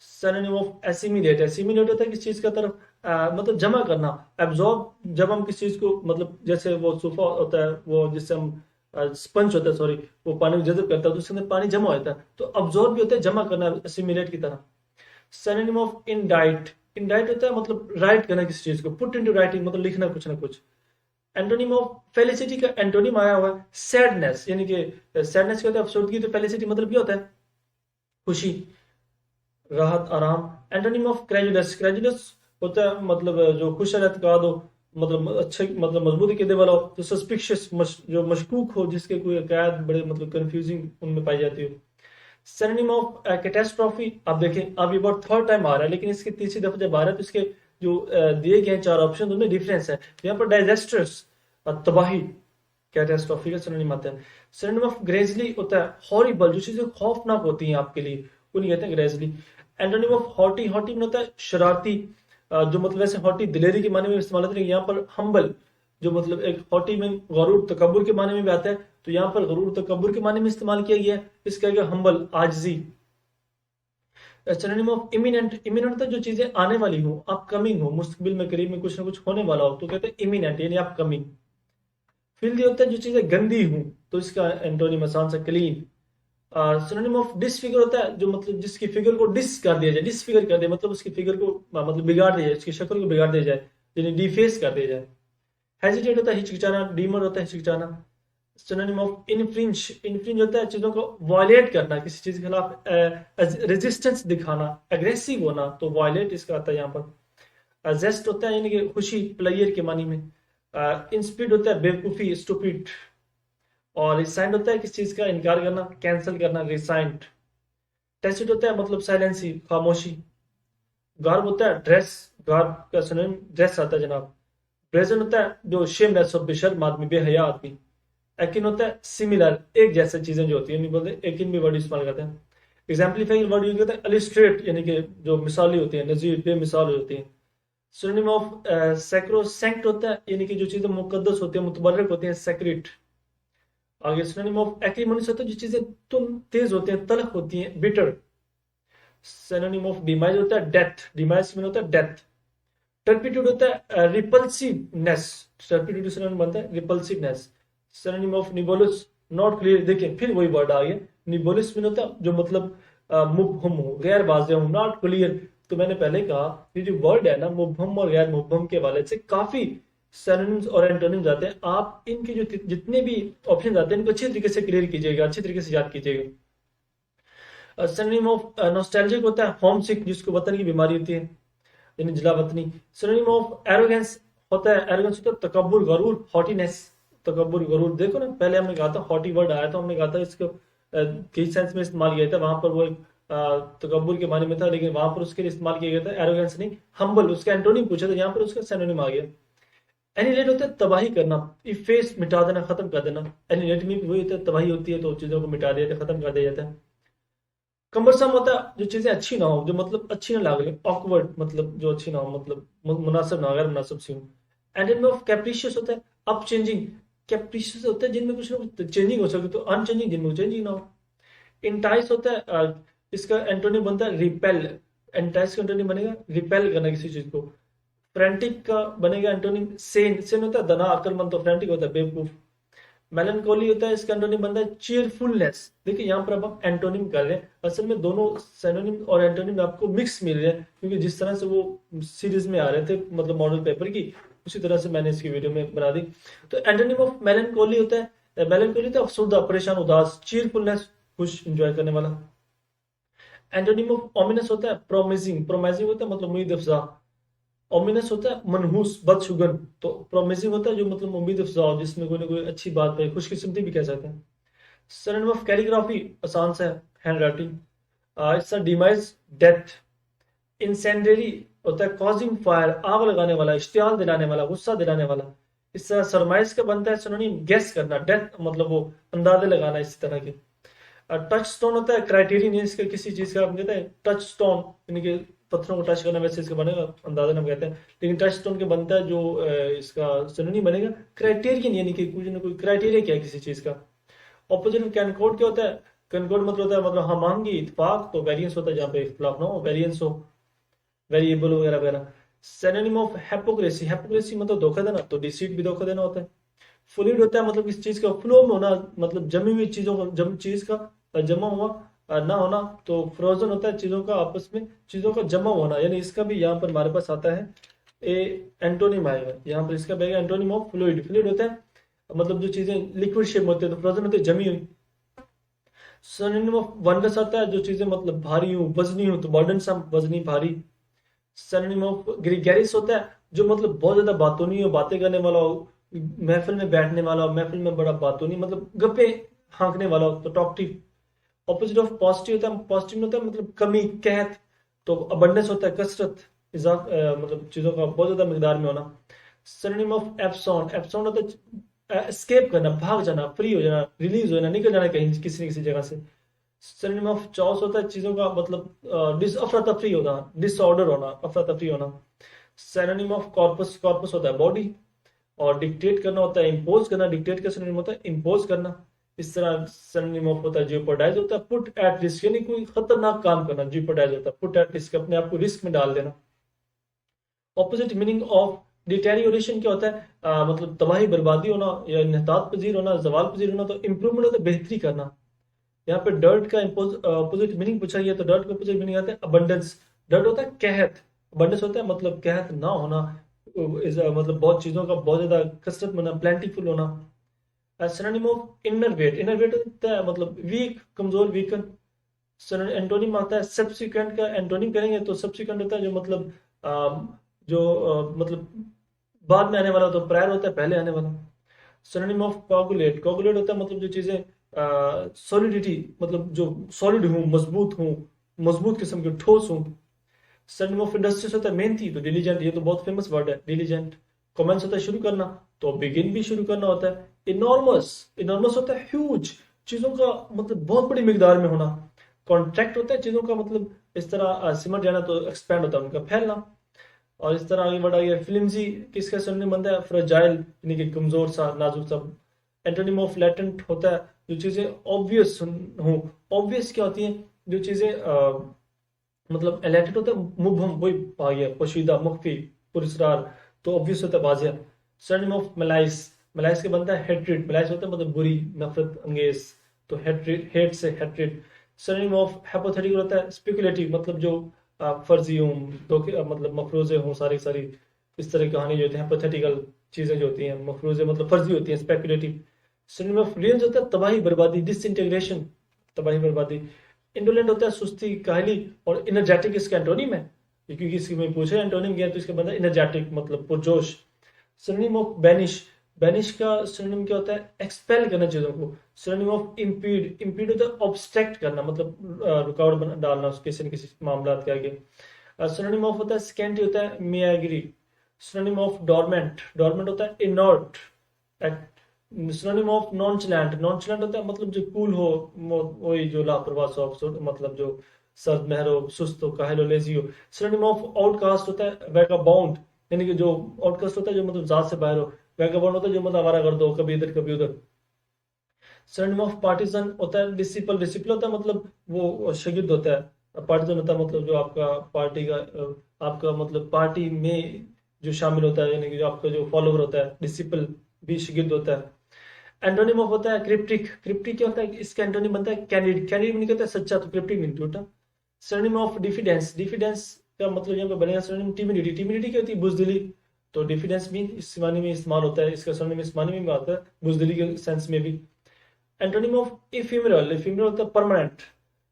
Speaker 1: सिनोनिम ऑफ एसिमिलेट, एसिमिलेट होता है किसी चीज का तरफ मतलब जमा करना। एब्जॉर्ब, जब हम किसी चीज को मतलब जैसे वो सोफा होता है, वो जिससे हम स्पंज होता है, सॉरी, वो पानी को जज़ब करता है, तो उसके अंदर पानी जमा होता है, तो अब्जॉर्ब भी होता है जमा करना, एसिमिलेट की तरह। सिनोनिम ऑफ इंडाइट, इंडाइट होता है मतलब राइट करना किसी चीज को, पुट इनटू राइटिंग, मतलब लिखना कुछ ना कुछ। एंटोनिम ऑफ फेलिसिटी का एंटोनिम आया हुआ है सैडनेस, यानी कि सैडनेस क्या होता है, अफसोदगी, तो फेलिसिटी मतलब क्या होता है, खुशी, राहत, आराम। एंटोनिम ऑफ क्रेजुलस, क्रेजुलस होता है मतलब जो खुश एतकाद हो, मतलब अच्छे मतलब मजबूत अकीदे वाला हो। तो सस्पिशियस, जो मशकूक हो, जिसके कोई अकायद बड़े मतलब कंफ्यूजिंग उनमें पाई जाती हो। सिनोनिम ऑफ कैटास्ट्रॉफी, आप देखें अब ये वर्ड थर्ड टाइम आ रहा है, लेकिन इसकी तीसरी दफा जब आ रहा है तो इसके जो दिए गए चार ऑप्शन उनमें डिफरेंस है। यहाँ पर डाइजेस्टर्स, तबाही, कैटास्ट्रॉफी का सिनोनिम आता है। सिनोनिम ऑफ ग्रेजली होता है हॉरिबल, जो चीजें खौफनाक होती हैं आपके लिए, उन्हें कहते हैं ग्रेजली। एंटोनिम ऑफ हॉटी, हॉटी में होता है शरारती, जो मतलब ऐसे हॉटी दिलेरी के माने में इस्तेमाल होता है, यहाँ पर हम्बल, जो मतलब एक हॉटी में गरूर तकब्बुर के माने में भी आता है, तो यहाँ पर गरूर तकब्बुर के माने में इस्तेमाल किया गया है। इसका क्या, हम्बल, आजिजी। सिनोनिम ऑफ इमिनेंट, इमिनेंट होता है जो चीजें आने वाली हो, अपकमिंग हो, मुस्तकबिल में, करीब में कुछ ना कुछ होने वाला हो, तो कहते हैं इमिनेंट यानी अपकमिंग। फिल्दी होता है जो चीजें गंदी हो, तो इसका एंटोनिम आसान सा क्लीन। सिनोनिम ऑफ डिसफिगर होता है जो मतलब जिसकी फिगर को डिस कर दिया जाए, डिसफिगर कर दिया मतलब उसकी फिगर को मतलब बिगाड़ दिया जाए, उसकी शक्ल को बिगाड़ दिया जाए, यानी डिफेस कर दिया जाए। हेजिटेट होता है हिचकिचाना, डीमर होता है हिचकिचाना। सिनोनिम ऑफ इनफ्रिंज, इनफ्रिंज होता है चीजों को वायलेट करना, किसी चीज के खिलाफ रेजिस्टेंस दिखाना, एग्रेसिव होना, तो वायलेट इसका आता है यहाँ पर। जेस्ट होता है यानी कि खुशी, प्लेयर के मानी में। इंस्पिड होता है बेवकूफी, स्टूपिड। और रिसाइंड होता है किसी चीज का इनकार करना, कैंसिल करना, रिसाइंड। टेसिट होता है मतलब साइलेंसी, खामोशी। गार्ब होता है ड्रेस, गार्ब का सिनोनिम ड्रेस आता है जनाब। ब्रेजन होता है जो शेमलेस और बेशर्म आदमी, बेहया आदमी। एकिन होता है सिमिलर, एक जैसे चीजें जो होती है, नहीं बोलते एकिन भी वर्ड इस्तेमाल करते हैं। एग्जाम्पलीफाइंग वर्ड यूज करते हैं इलिस्ट्रेट, यानी कि जो मिसाली होती है, नजीर, बेमिसाल होती है। सिनोनिम ऑफ सैक्रोसैंक्ट होता है यानी कि जो चीजें मुकद्दस होती है, मुतबर्रक होती हैं, सैक्रेट। आगे सिनोनिम ऑफ एक्रीमोनियस होता है जो चीजें तुम तेज होती हैं, तलख होती हैं, बिटर। सिनोनिम ऑफ डिमाइज होता है डेथ, डिमाइज में होता है डेथ। टर्पिट्यूड होता है रिपल्सिवनेस, टर्पिट्यूड से बनता है रिपल्सिवनेस। सिनोनिम ऑफ निबोलस, नॉट क्लियर, देखिए फिर वही वर्ड आ गया, निबोलस में होता है जो मतलब मुबहम हो, गैर वाज़ेह हो, नॉट क्लियर। तो मैंने पहले कहा ये जो वर्ड है ना, मुबहम और गैर मुबहम के हवाले से काफी सिनोनिम्स और एंटोनिम्स आते हैं। आप इनके जो जितने भी ऑप्शन आते हैं इनको अच्छी तरीके से क्लियर कीजिएगा, अच्छी तरीके से याद कीजिएगा। सिनोनिम ऑफ नॉस्टैल्जिक होता है होम सिक, जिसको वतन की बीमारी होती है, यानी जिला वतनी। सिनोनिम ऑफ एरोगेंस होता है, एरोगेंस होता है तकब्बुर, गरूर, हॉटीनेस। तकब्बुर, गरूर, देखो ना पहले हमने कहा था हॉटी वर्ड आया था, हमने कहा था इसको कई सेंस में इस्तेमाल किया था, वहां पर वो तकब्बुर के माने में था, लेकिन वहां पर उसके लिए इस्तेमाल किया गया था एरोगेंस नहीं, हम्बल। उसका एंटोनिम पूछा था, यहाँ पर उसका सिनोनिम आ गया। एनिलेट होता है तबाही करना, इफेस, मिटा देना, खत्म कर देना। एनिलेट में वही होता है तबाही होती है तो चीजों को मिटा दिया जाता है, खत्म कर दिया जाता है। कम्बरसम होता है जो चीजें अच्छी ना हो, जो मतलब अच्छी ना लगे, ऑकवर्ड मतलब जो अच्छी ना हो, मतलब मुनासिब ना हो, गैर मुनासिब सी हो। एंटोनिम ऑफ कैप्रिशियस होता है अप चेंजिंग, कैप्रिशियस होता है जिनमें कुछ ना कुछ चेंजिंग हो सके, तो अनचेंजिंग जिनमें चेंजिंग ना हो। इंटाइस होता है इसका एंटोनिम बनता है रिपेल, एंटाइस का एंटोनिम बनेगा रिपेल करना किसी चीज को। फ्रेंटिक का बनेगा एंटोनिम सेन, सेन होता है दना, अक्लमंद, तो फ्रेंटिक होता है बेवकूफ। मेलनकोली होता है, इसका एंटोनिम बनता है चीयरफुलनेस। देखिए यहाँ पर अब हम एंटोनिम कर रहे हैं, असल में दोनों सिनोनिम और एंटोनिम आपको मिक्स मिल रहे हैं, क्योंकि जिस तरह से वो सीरीज में आ रहे थे मतलब मॉडल पेपर की, उसी तरह से मैंने इसकी वीडियो में बना दी। तो एंटोनिम ऑफ मेलनकोली होता है, मेलनकोली होता है अफसुर्दा, परेशान, उदास। चीयरफुलनेस, खुश, इंजॉय करने वाला। एंटोनिम ऑफ ओमिनस होता है प्रोमिसिंग, प्रोमिसिंग होता है मतलब उम्मीद अफजा। ओमिनस होता है मनहूस, बदशुगन। तो प्रोमिसिंग होता है जो मतलब उम्मीद अफजा हो, जिसमें कोई ना कोई अच्छी बात है, खुशकिस्मती भी कह सकते हैं। सिनोनिम ऑफ कैलीग्राफी, आसान सा है, हैंड राइटिंग। इसका डिमाइज, डेथ। इंसेंडरी होता है कॉजिंग फायर, आग लगाने वाला, इश्तियाल दिलाने वाला, गुस्सा दिलाने वाला। इसका सरमाइज का बनता है सिनोनिम गेस करना, डेथ मतलब वो अंदाजे लगाना, इसी तरह के। टच स्टोन होता है क्राइटेरियन, इसका किसी चीज का हम कहते हैं टच स्टोन, यानी कि पत्थरों को टच करना, वैसे इसका बनेगा अंदाजा हम कहते हैं, लेकिन टच स्टोन के बनता है जो इसका सिनोनिम बनेगा क्राइटेरियन, यानी कि कुछ ना कोई क्राइटेरिया क्या है किसी चीज का। ऑपोजिट में कैनकोड क्या होता है, कैनकोड मतलब होता है मतलब हमांगी, इत्तेफाक, तो वेरियंस होता है जहाँ पे इख्तिलाफ ना हो, वेरियंस हो, वेरिएबल वगैरह वगैरह। सिनोनिम ऑफ हिपोक्रेसी, हिपोक्रेसी मतलब धोखा देना, तो डिसीट भी धोखा देना होता है। फ्लूइड होता है मतलब किसी चीज का फ्लो में होना, मतलब जमी हुई चीजों का, चीज का जमा हुआ ना होना। तो फ्रोजन होता है चीजों का आपस में, चीजों का जमा होना, यानी इसका भी यहाँ पर हमारे पास आता है ए एंटोनिम आएगा, यहाँ पर इसका बनेगा एंटोनिम ऑफ फ्लूइड। फ्लूइड होता है मतलब जो चीजें लिक्विड शेप में होती है, तो फ्रोजन होती है जमी हुई। सिनोनिम ऑफ वनरस आता है जो चीजें मतलब भारी हो, वजनी हो, तो बर्डनसम, वजनी, भारी। सिनोनिम ऑफ ग्रेगरियस होता है जो मतलब बहुत ज्यादा बातूनी हो, बातें करने वाला हो, महफिल में बैठने वाला हो, महफिल में बड़ा बातूनी मतलब गप्पे हाँकने वाला हो, तो टॉकटिव। ऑपोजिट ऑफ पॉजिटिव होता है, पॉजिटिव होता है मतलब कमी, कहत। तो अबंडेंस होता है कसरत, मतलब चीजों का बहुत ज्यादा मिकदार में होना। सिनोनिम ऑफ एब्सॉन, एब्सॉन होता है एस्केप करना, भाग जाना, फ्री हो जाना, रिलीज हो जाना, निकल जाना कहीं किसी न किसी जगह से। सिनोनिम ऑफ चॉस होता है चीजों का मतलब अफरा तफरी होना, डिसऑर्डर होना, अफरा तफरी होना। सिनोनिम ऑफ कॉर्पस, कॉर्पस होता है बॉडी। और डिक्टेट करना होता है इम्पोज करना। डिक्टेट का सिनोनिम होता है इम्पोज करना। इस तरह सिनोनिम ऑफ होता है जेओपर्डाइज होता है पुट एट रिस्क, यानी कोई खतरनाक काम करना। जेओपर्डाइज होता है पुट एट रिस्क, अपने आप को रिस्क में डाल देना। ऑपोजिट मीनिंग ऑफ डिटेरियोरेशन क्या होता है? मतलब तबाही बर्बादी होना या निहतात पजीर होना, जवाल पजीर होना। तो इम्प्रूवमेंट होता है बेहतरी करना। यहाँ पे डर्ट का अपोजिट मीनिंग पूछा गया, तो डर्ट का अपोजिट मीनिंग आता है अबंडेंस। डर्ट होता है कहत, अबंडेंस होता है मतलब कहत ना होना, मतलब बहुत चीजों का बहुत ज्यादा कसरत में होना, प्लेंटीफुल होना। Synonym of inner weight, inner weight होता है मतलब वीक, कमजोर, वीकन। एंटोनिम आता है सब्सिक्वेंट का। एंटोनिम करेंगे तो सब्सिक्वेंट होता है जो मतलब मतलब बाद में आने वाला, तो प्रायर होता है पहले आने वाला। सिनोनिम ऑफ कोगुलेट, कोगुलेट होता है मतलब जो चीजें सॉलिडिटी, मतलब जो सॉलिड हूँ, मजबूत हूँ, मजबूत किस्म के, ठोस हूँ। सिनोनिम ऑफ इंडस्ट्रियस होता है मेहनती, तो डिलीजेंट, ये तो बहुत फेमस वर्ड है डिलीजेंट। कमेंस होता है शुरू करना, तो बिगिन भी शुरू करना होता है। इनॉर्मस, इनॉर्मस होता है ह्यूज, चीजों का मतलब बहुत बड़ी मिकदार में होना। कॉन्ट्रैक्ट होता है चीजों का मतलब इस तरह सिमट जाना, तो एक्सपैंड होता है उनका फैलना। और इस तरह आगे बढ़ा गया। फिल्मजी किसका सिनोनिम बनता है? फ्रेजाइल, यानी कि कमजोर सा, नाजुक सा। एंटोनिम ऑफ लेटेंट होता है जो चीजें ऑब्वियस हो। ऑब्वियस क्या होती हैं? जो चीजें मतलब लेटेंट होता है मुबहम, वही आ गया, पोशीदा, मुख्फी, पुरस्कार। तो ऑब्वियस होता है वाजिया। सिनोनिम ऑफ मलाइस, मलाइस के बनता है हेट्रेड। मलाइस होता है मतलब बुरी, नफरत अंगेज, तो हेट्रेड, हेट से हेट्रेड। सिनोनिम ऑफ हाइपोथेटिकल होता है स्पेकुलेटिव, मतलब जो फर्जी हूँ, धोखे, मतलब मफरूजे हूँ, सारी सारी इस तरह की कहानी जो होती है, हाइपोथेटिकल चीजें जो होती हैं, मफरूजे मतलब फर्जी होती हैं, स्पेकुलेटिव। सिनोनिम ऑफ रियल होता है तबाही बर्बादी, डिसइंटीग्रेशन, तबाही बर्बादी। इंडोलेंट होता है सुस्ती, काहली। और इनर्जेटिक इसका एंटोनिम है, क्योंकि इसकी में पूछे एंटोनिम क्या है, तो इसका मतलब इनर्जेटिक, मतलब पुरजोश। सिनोनिम ऑफ बैनिश, बैनिश का सिनोनिम क्या होता है? एक्सपेल करना चीजों को। सिनोनिम ऑफ इम्पीड, इम्पीड होता है ऑब्स्ट्रक्ट करना, मतलब रुकावट डालना किसी न किसी मामला के आगे। सिनोनिम ऑफ होता है स्कैंटी, होता है मियागिरी। सिनोनिम ऑफ डोरमेंट, डोरमेंट होता है इनॉर्ट। सिनोनिम ऑफ नॉनचलैंट, नॉनचलैंट होता है मतलब जो कूल हो, वही जो लापरवाह सो, मतलब जो सर्द महर हो, सुस्त हो, काहिल हो, लेजी हो। सिनोनिम ऑफ आउटकास्ट होता है वैगाबाउंड, यानी कि जो आउटकास्ट होता है जो मतलब जात से बाहर हो। वैगाबाउंड होता है जो मतलब आवारागर्द हो, कभी इधर कभी उधर। सिनोनिम ऑफ पार्टीजन होता है डिसिपल, डिसिपल होता है मतलब वो शागिर्द होता है। पार्टीजन होता है मतलब जो आपका पार्टी का आपका मतलब पार्टी में जो शामिल होता है, यानी कि जो आपका जो फॉलोवर होता है। डिसिपल भी शागिर्द होता है। एंटोनिम ऑफ होता है क्रिप्टिक, क्रिप्टिक क्या होता है? इसका एंटोनिम बनता है कैंडिड, कैंडिड मीनिंग होता है सच्चा, तो क्रिप्टिक मीनिंग झूठा। सिनोनिम ऑफ डिफिडेंस, डिफिडेंस का मतलब यहाँ पे बनेगा सिनोनिम टिमिडिटी, टिमिडिटी क्या होती है? बुजदिली। तो डिफिडेंस भी इस मानी में इस्तेमाल होता है, इसका सिनोनिम इस मानी में भी आता है, बुजदिली के सेंस में भी। एंटोनिम ऑफ इफिमरल, इफिमरल होता है परमानेंट।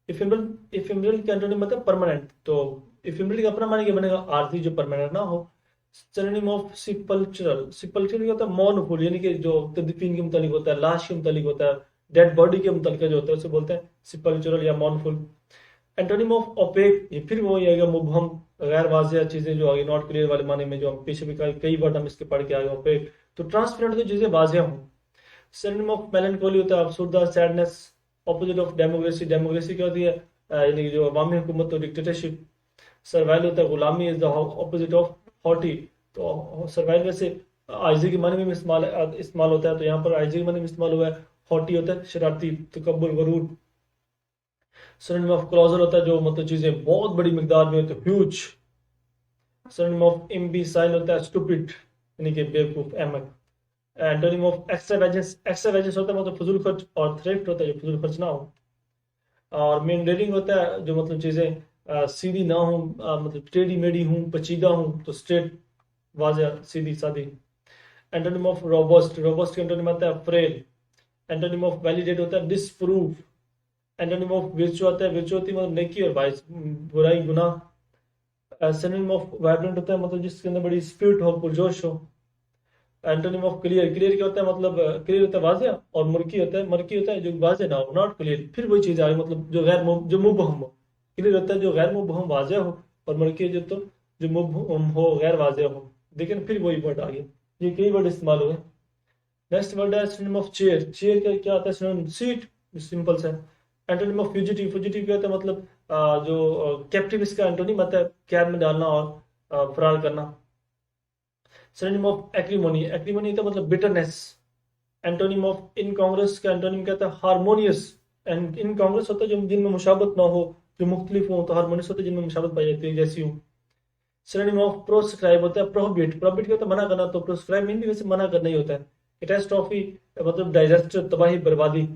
Speaker 1: इफिमरल, इफिमरल का एंटोनिम होता है परमानेंट। तो इफिमरल का अपना मानी क्या बनेगा? आरती, जो परमानेंट ना हो। सिनोनिम ऑफ सिपल्चरल, सिपल्चरल क्या होता है? मौनफुल, यानी कि जो तदफीन के मुतालिक होता है, लाश के मुतालिक होता है, डेड बॉडी के मुतालिक जो होता है, उसे बोलते हैं सिपल्चरल या मौनफुल। एंटोनिम ऑफ ओपेक, ये फिर वही आएगा मुबहम, गैर वाजिया चीजें जो आगे, नॉट क्लियर वाले माने में, जो हम पीछे भी कई वर्ड हम इसके पढ़ के आगे। ओपेक तो ट्रांसपेरेंट, तो चीजें वाजिया हों। सिनोनिम ऑफ मेलनकोली होता है अफसुर्दा, sadness. Opposite of democracy, democracy क्या होती है? यानी कि जो अवामी हुकूमत, तो डिक्टेटरशिप। सर्वाइवल होता है गुलामी, is the opposite of haughty. तो सर्वाइवल वैसे आइजी के माने में इस्तेमाल होता है, तो यहाँ पर आइजी के माने में इस्तेमाल हुआ है। हॉटी होता है शरारती, तकब्बुर, गरूर। सिनोनिम ऑफ क्लोजर होता है जो मतलब चीजें बहुत बड़ी मिकदार में होती है, ह्यूज। सिनोनिम ऑफ इम्बिसाइल होता है स्टूपिड, यानी कि बेवकूफ, अहमक। एंटोनिम ऑफ एक्स्ट्रावेजेंस, एक्स्ट्रावेजेंस होता है मतलब फजूल खर्च। और थ्रिफ्ट होता है जो फजूल खर्च ना हो। और मेंडेरिंग होता है जो मतलब चीजें सीधी ना हो, मतलब टेढ़ी मेढ़ी हूँ, पचीदा हूँ, तो स्ट्रेट, वाज़ह, सीधी सादी। एंटोनिम ऑफ रोबस्ट, रोबस्ट का एंटोनिम आता है फ्रेल। एंटोनिम ऑफ वैलिडेट होता है डिसप्रूव। एंटोनिम ऑफ विर्चु आता है, विर्चु होती है मतलब नेकी और वाइस, बुराई, गुनाह। सिनोनिम ऑफ वाइब्रेंट होता है मतलब जिसके अंदर बड़ी स्पिरिट हो, पुरजोश हो। एंटोनिम ऑफ क्लियर, क्लियर क्या होता है? मतलब क्लियर होता है वाजिया। और मर्की होता है, मर्की होता है जो वाजिया ना हो, नॉट क्लियर, फिर वही चीज आ गई मतलब जो जो मुबहम हो। क्लियर होता है जो गैर मुबहम वाजिया हो, और मर्की जो तो जो मुबहम हो, गैर वाजिया हो। लेकिन फिर वही वर्ड आ गया। ये कई वर्ड इस्तेमाल हुए। नेक्स्ट वर्ड है सिनोनिम ऑफ चेयर, चेयर का क्या आता है? सिनोनिम सीट, सिंपल सा। एंटोनिम ऑफ फ्यूजिटिव, फ्यूजिटिव क्या होता है? मतलब जो कैप्टिव, इसका एंटोनिम आता है कैद में डालना और फरार करना। सिनोनिम ऑफ एक्रीमोनी, एक्रीमोनी तो मतलब बिटरनेस। एंटोनिम ऑफ इनकॉन्ग्रेस का एंटोनिम कहता है हारमोनियस। एंड इनकॉन्ग्रेस होता है जो जिनमें मुशाबत ना हो, जो मुख्तलिफ हो, तो हारमोनियस होता है जिनमें मुशाबत पाई जाती है, जैसी हो। सिनोनिम ऑफ प्रोस्क्राइब होता है प्रोहिबिट, प्रोहिबिट क्या होता है, मना करना, तो प्रोस्क्राइब मीन भी वैसे मना करना ही होता है। कैटास्ट्रॉफी मतलब डायजास्टर, तबाही बर्बादी।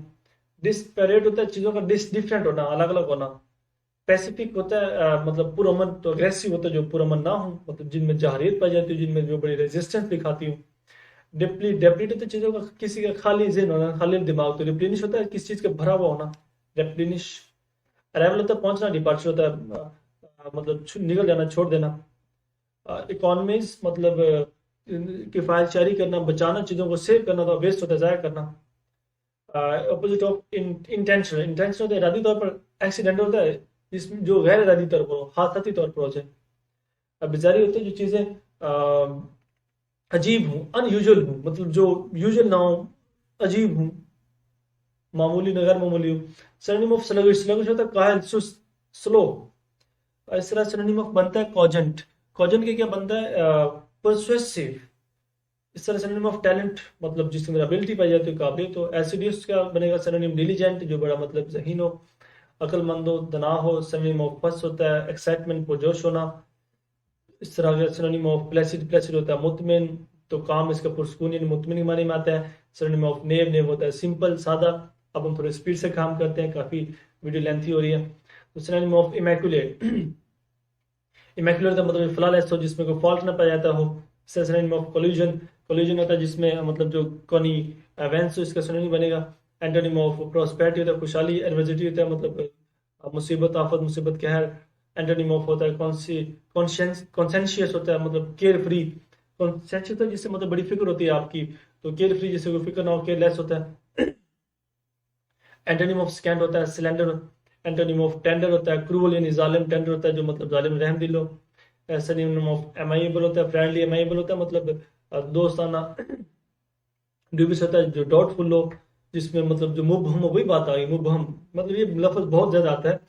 Speaker 1: डिस्पैरेट होता है चीजों का डिफरेंट होना, अलग अलग होना। पैसिफिक होता है मतलब पुरअमन, तो अग्रेसिव होता है जो पुरअमन ना हो, मतलब जिनमें जहारियत पाई जाती है, जिनमें जो बड़ी रेजिस्टेंस दिखाती हो। डेप्लीट होता है चीजों का, किसी का खाली जहन होना, खाली दिमाग। तो रिप्लेनिश होता है किसी चीज का भरा हुआ होना, रिप्लेनिश। अराइवल होता है पहुंचना, डिपार्चर होता है मतलब निकल जाना, छोड़ देना। इकोनॉमीज मतलब किफायत शारी करना, बचाना, चीजों को सेव करना, तो वेस्ट होता है जाया करना। अपोजिट ऑफ इंटेंशनल, इंटेंशनल होता है इरादी तौर पर, एक्सीडेंटल होता है जिसमें जो गैर इरादी तौर पर हो, हादसाती तौर पर हो जाए। अब बेजारी होती है जो चीजें अजीब हूँ, अनयूजुअल हूँ, मतलब जो यूजुअल ना हो, अजीब हूँ, मामूली न गैर मामूली हूँ। सिनोनिम ऑफ स्लगिश, स्लगिश होता है कायल, सुस्त, स्लो। इस तरह सिनोनिम ऑफ बनता है कॉजेंट, कॉजेंट के क्या बनता है परसुएसिव। इस तरह सिनोनिम ऑफ टैलेंट मतलब जिसके अंदर एबिलिटी पाई जाती है, काबिलियत। तो एसिडियस का बनेगा सिनोनिम डिलीजेंट, जो बड़ा मतलब ज़हीन हो, अक्लमंद हो, दना हो। सिनोनिम ऑफ फस होता है एक्साइटमेंट, पुरजोश होना। इस तरह का सिनोनिम ऑफ प्लेसिड, प्लेसिड होता है मुतमिन, तो काम इसका पुरस्कून यानी मुतमिन के माने में आता है। सिनोनिम ऑफ नेव, नेव होता है सिंपल, सादा। अब हम थोड़े स्पीड से काम करते हैं, काफ़ी वीडियो लेंथी हो रही है। तो सिनोनिम ऑफ इमैक्युलेट, इमैक्युलेट का मतलब फ्लॉलेस हो, जिसमें कोई फॉल्ट ना पाया जाता हो। सिनोनिम ऑफ कोलिजन, कोलिजन होता है जिसमें मतलब जो कोनी इवेंट्स हो, इसका सिनोनिम बनेगा। एंटोनिम ऑफ प्रोस्पेरिटी होता है खुशहाली, एडवर्सिटी होता है मतलब मुसीबत, आफत, मुसीबत, कहर। एंटोनिम ऑफ होता है कॉन्सेंशियस होता है मतलब केयर फ्री। कॉन्सेंशियस होता है जिससे मतलब बड़ी फिक्र होती है आपकी, तो केयर फ्री जिससे कोई फिक्र ना हो, केयरलेस होता है। एंटोनिम ऑफ स्कैंड होता है सिलेंडर। एंटोनिम ऑफ टेंडर होता है क्रूअल यानी जालिम, टेंडर होता है जो मतलब जालिम रहम दिल हो। सिनोनिम ऑफ एमाइएबल होता है फ्रेंडली, एमाइएबल होता है मतलब दोस्ताना। ड्यूबियस होता है जो डाउटफुल हो, जिसमें मतलब जो मुबहम हो, वही बात आ गई मुबहम, मतलब ये लफ्ज बहुत ज्यादा आता है।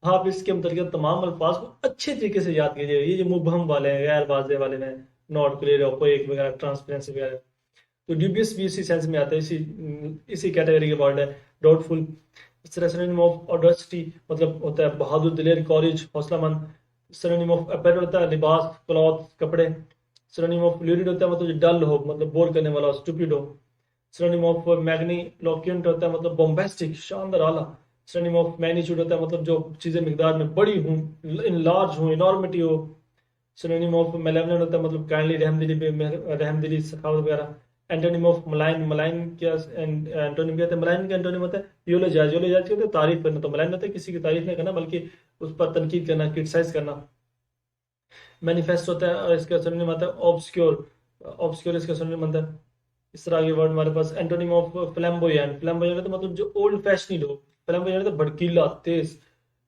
Speaker 1: आप इसके मतलब तमाम अल्फाज को अच्छे तरीके से याद कीजिए। ये जो मुबहम वाले हैं, गैर वाज़ेह वाले हैं, नॉट क्लियर, ऑपोइक वगैरह, ट्रांसपेरेंसी वगैरह, तो ड्यूबियस भी इसी सेंस में आता है, इसी इसी कैटेगरी के वर्ड है, डाउटफुल। इस तरह सिनोनिम ऑफ ऑडेस्टी मतलब होता है बहादुर, दिलेर, कॉरेज, हौसलामंद। सिनोनिम ऑफ अपैरल होता है लिबास, क्लॉथ, कपड़े। सिनोनिम ऑफ ल्यूरिड होता है मतलब जो डल हो, मतलब बोर करने वाला हो, स्टूपिड हो। सिनोनिम ऑफ मैग्नीलोक्वेंट होता है मतलब बॉम्बास्टिक, शानदार, आला। सिनोनिम ऑफ मैग्नीट्यूड होता है मतलब जो चीजें मिकदार में बड़ी हूँ, इन लार्ज हो, इनॉर्मिटी हो। सिनोनिम ऑफ मेलेवलेंट होता है मतलब काइंडली, रहमदिली, रहमदिली, सखावत वगैरह। एंटोनिम ऑफ मलाइन, मलाइन क्या एंटोनिम क्या होता है, मलाइन का एंटोनिम होता है यूलोजाइज, यूलोजाइज क्या होता है तारीफ करना, तो मलाइन होता है किसी की तारीफ नहीं करना बल्कि उस पर तनकीद करना, क्रिटिसाइज करना। मैनिफेस्ट होता है और इसका सिनोनिम आता है ऑब्सक्योर, ऑब्सक्योर इसका सिनोनिम बनता है। इस तरह के वर्ड हमारे पास। एंटोनिम ऑफ फ्लैम्बोयंट, फ्लैम्बोयंट तो मतलब जो ओल्ड फैशनिड हो, फ्लैम्बोयंट तो भड़कीला, तेज।